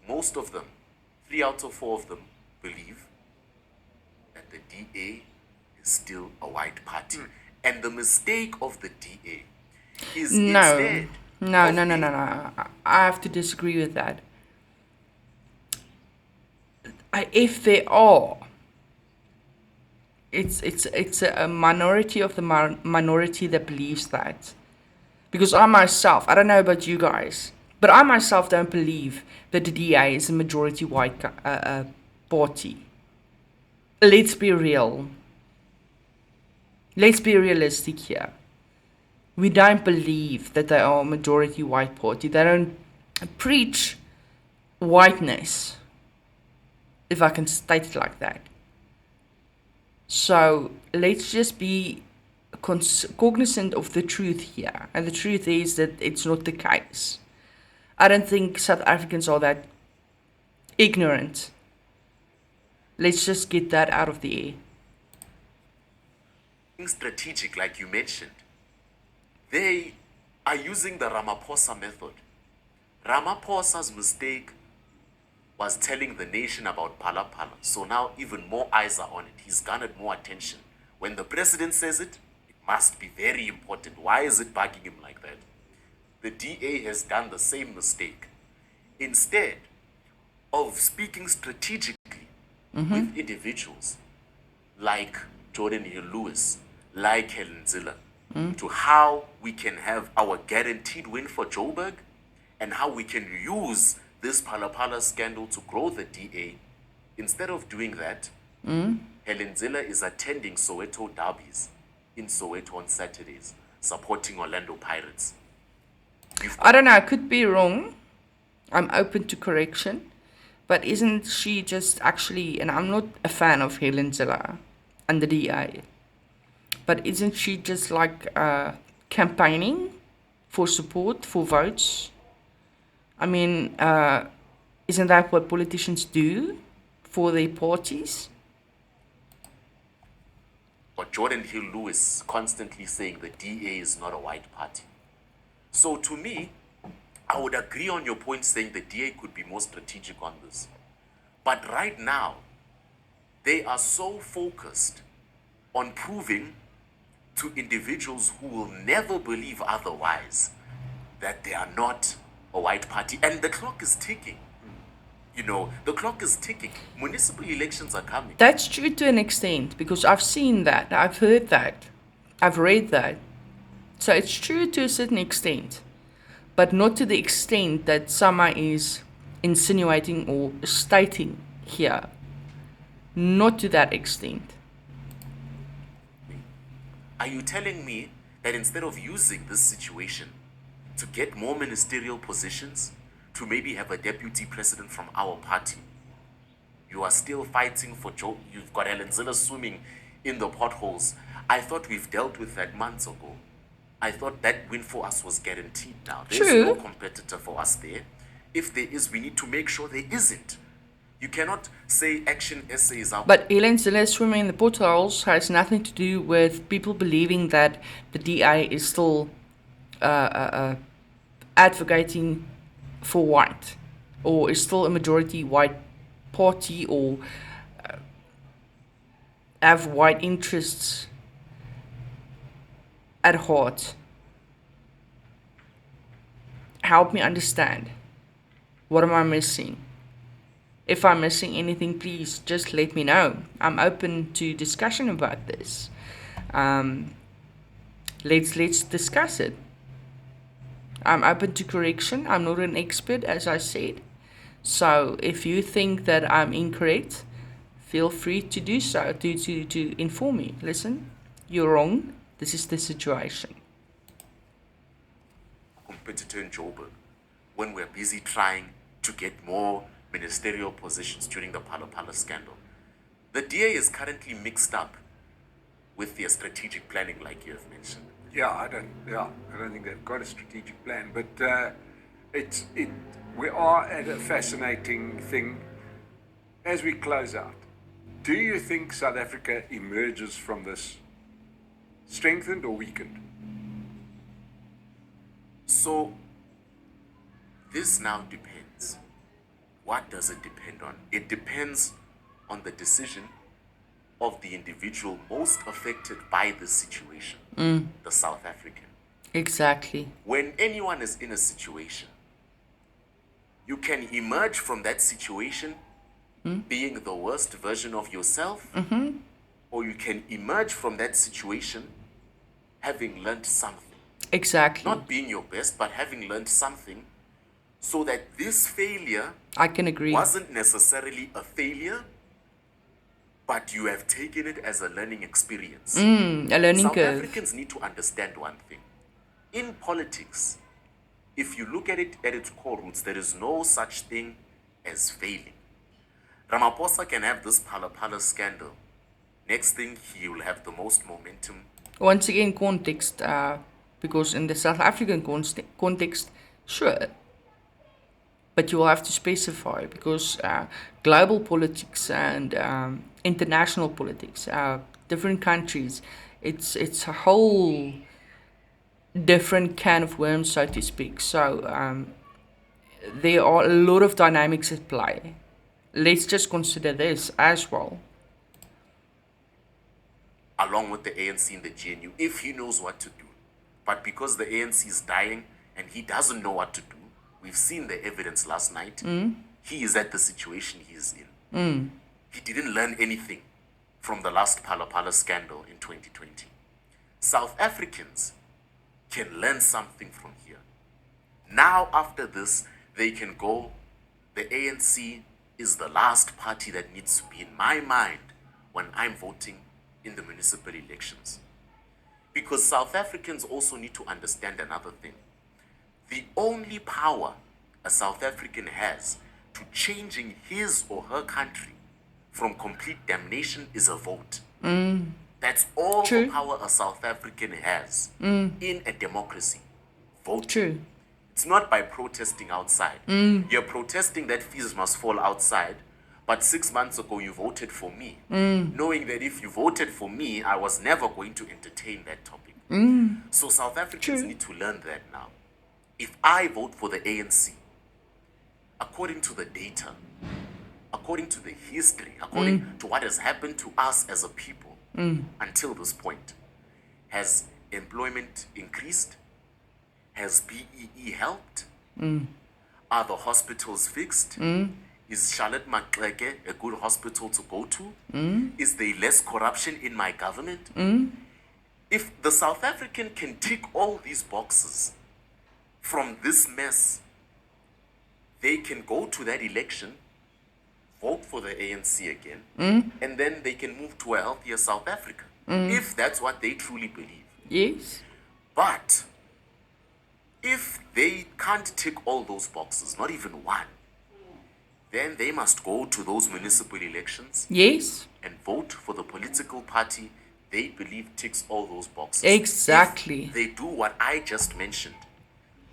most of them, 3 out of 4 of them, believe that the DA is still a white party. And the mistake of the DA is No. instead No. of I have to disagree with that. If there are, it's a minority of the minority that believes that. Because I myself, I don't know about you guys, but I myself don't believe that the DA is a majority white party. Let's be real. Let's be realistic here. We don't believe that they are a majority white party. They don't preach whiteness, if I can state it like that. So let's just be cognizant of the truth here. And the truth is that it's not the case. I don't think South Africans are that ignorant. Let's just get that out of the air. strategic, like you mentioned. They are using the Ramaphosa method. Ramaphosa's mistake was telling the nation about Phala Phala. So now even more eyes are on it. He's garnered more attention. When the president says it, it must be very important. Why is it bugging him like that? The DA has done the same mistake. Instead of speaking strategically with individuals like Jordan Hill Lewis, like Helen Ziller, to how we can have our guaranteed win for Joburg and how we can use this Phala Phala scandal to grow the DA. Instead of doing that, Helen Ziller is attending Soweto derbies in Soweto on Saturdays, supporting Orlando Pirates. I don't know, I could be wrong. I'm open to correction. But isn't she just actually, and I'm not a fan of Helen Ziller and the DA, but isn't she just like campaigning for support, for votes? I mean, isn't that what politicians do for their parties? But Jordan Hill Lewis constantly saying the DA is not a white party. So to me, I would agree on your point saying the DA could be more strategic on this. But right now, they are so focused on proving to individuals who will never believe otherwise that they are not a white party. And the clock is ticking. You know, the clock is ticking. Municipal elections are coming. That's true to an extent, because I've seen that, I've heard that, I've read that. So it's true to a certain extent, but not to the extent that Sama is insinuating or stating here. Not to that extent. Are you telling me that instead of using this situation to get more ministerial positions, to maybe have a deputy president from our party, you are still fighting for you've got Helen Ziller swimming in the potholes? I thought we've dealt with that months ago. I thought that win for us was guaranteed now. There's True. no competitor for us there. If there is, we need to make sure there isn't. You cannot say action essays are... But Helen Ziller swimming in the potholes has nothing to do with people believing that the DI is still advocating for white, or is still a majority white party, or have white interests at heart. Help me understand. What am I missing? If I'm missing anything, please just let me know. I'm open to discussion about this. Let's discuss it. I'm open to correction. I'm not an expert, as I said. So if you think that I'm incorrect, feel free to do so, to inform me. Listen, you're wrong. This is the situation. Competitor in Joburg, when we're busy trying to get more ministerial positions during the Phala Phala scandal. The DA is currently mixed up with their strategic planning, like you have mentioned. I don't think they've got a strategic plan, but we are at a fascinating thing as we close out. Do you think South Africa emerges from this strengthened or weakened? So this now depends. What does it depend on? It depends on the decision of the individual most affected by this situation, the South African. Exactly. When anyone is in a situation, you can emerge from that situation being the worst version of yourself, or you can emerge from that situation having learned something. Exactly. Not being your best, but having learned something, so that this failure I can agree. wasn't necessarily a failure, but you have taken it as a learning experience. A learning South curve. Africans need to understand one thing. In politics, if you look at it at its core roots, there is no such thing as failing. Ramaphosa can have this Phala Phala scandal. Next thing, he will have the most momentum. Once again, context, because in the South African context, sure. But you will have to specify, because global politics and international politics, different countries, it's a whole different can of worms, so to speak. So there are a lot of dynamics at play. let's just consider this as well. Along with the ANC and the GNU, if he knows what to do. But because the ANC is dying and he doesn't know what to do, we've seen the evidence last night. He is at the situation he is in. He didn't learn anything from the last Phala Phala scandal in 2020. South Africans can learn something from here. Now, after this, they can go, the ANC is the last party that needs to be in my mind when I'm voting in the municipal elections. Because South Africans also need to understand another thing. The only power a South African has to changing his or her country from complete damnation is a vote. That's all True. the power a South African has in a democracy. Vote. True. It's not by protesting outside. You're protesting that fees must fall outside, but 6 months ago you voted for me, knowing that if you voted for me, I was never going to entertain that topic. So South Africans True. need to learn that now. If I vote for the ANC, according to the data, according to the history, according to what has happened to us as a people until this point, has employment increased? Has BEE helped? Are the hospitals fixed? Is Charlotte Maxeke a good hospital to go to? Is there less corruption in my government? If the South African can tick all these boxes from this mess, they can go to that election, vote for the ANC again, and then they can move to a healthier South Africa, if that's what they truly believe. Yes. But if they can't tick all those boxes, not even one, then they must go to those municipal elections Yes. and vote for the political party they believe ticks all those boxes. Exactly. If they do what I just mentioned,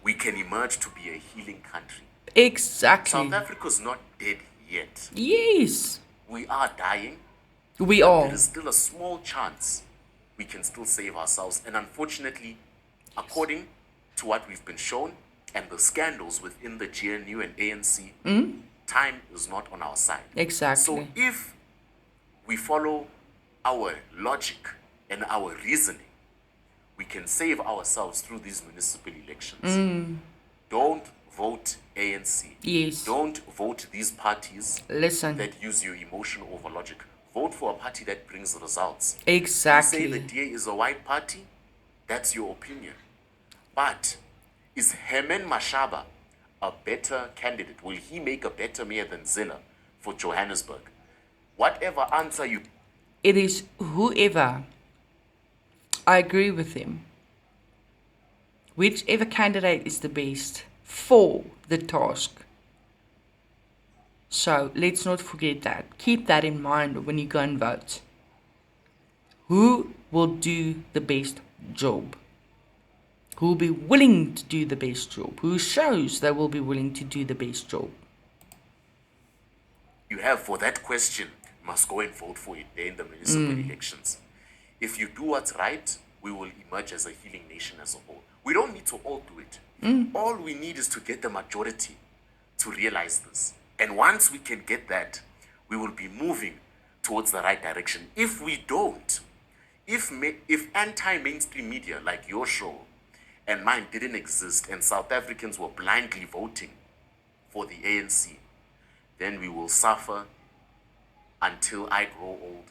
we can emerge to be a healing country. Exactly. South Africa's not dead yet. Yes. We are dying. We There are. is still a small chance we can still save ourselves. And unfortunately, according to what we've been shown and the scandals within the GNU and ANC, time is not on our side. Exactly. So if we follow our logic and our reasoning, we can save ourselves through these municipal elections. Don't vote ANC. Yes. Don't vote these parties Listen. that use your emotion over logic. Vote for a party that brings results. Exactly. You say the DA is a white party, that's your opinion. But is Herman Mashaba a better candidate? Will he make a better mayor than Zille for Johannesburg? Whatever answer you... It is whoever. I agree with him. Whichever candidate is the best for the task. So let's not forget that. Keep that in mind when you go and vote. Who will do the best job? Who will be willing to do the best job? Who shows they will be willing to do the best job? You have for that question, you must go and vote for it there in the municipal elections. If you do what's right, we will emerge as a healing nation as a whole. We don't need to all do it. All we need is to get the majority to realize this. And once we can get that, we will be moving towards the right direction. If we don't, if anti-mainstream media like your show and mine didn't exist and South Africans were blindly voting for the ANC, then we will suffer until I grow old.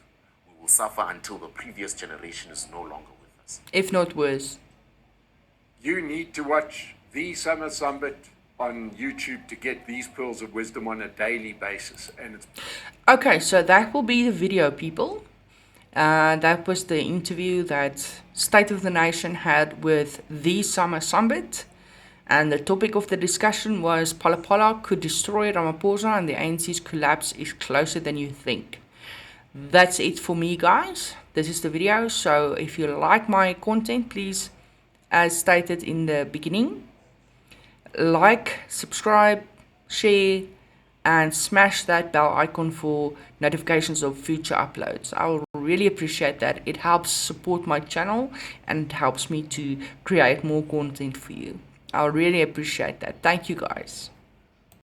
We will suffer until the previous generation is no longer with us. If not worse. You need to watch the Summer Sambit on YouTube to get these pearls of wisdom on a daily basis. And it's Okay, so that will be the video, people. That was the interview that State of the Nation had with the Summer Sambit. And the topic of the discussion was Phala Phala could destroy Ramaphosa and the ANC's collapse is closer than you think. That's it for me, guys. This is the video. So if you like my content, please, as stated in the beginning, like, subscribe, share, and smash that bell icon for notifications of future uploads. I will really appreciate that. It helps support my channel and it helps me to create more content for you. I'll really appreciate that. Thank you, guys.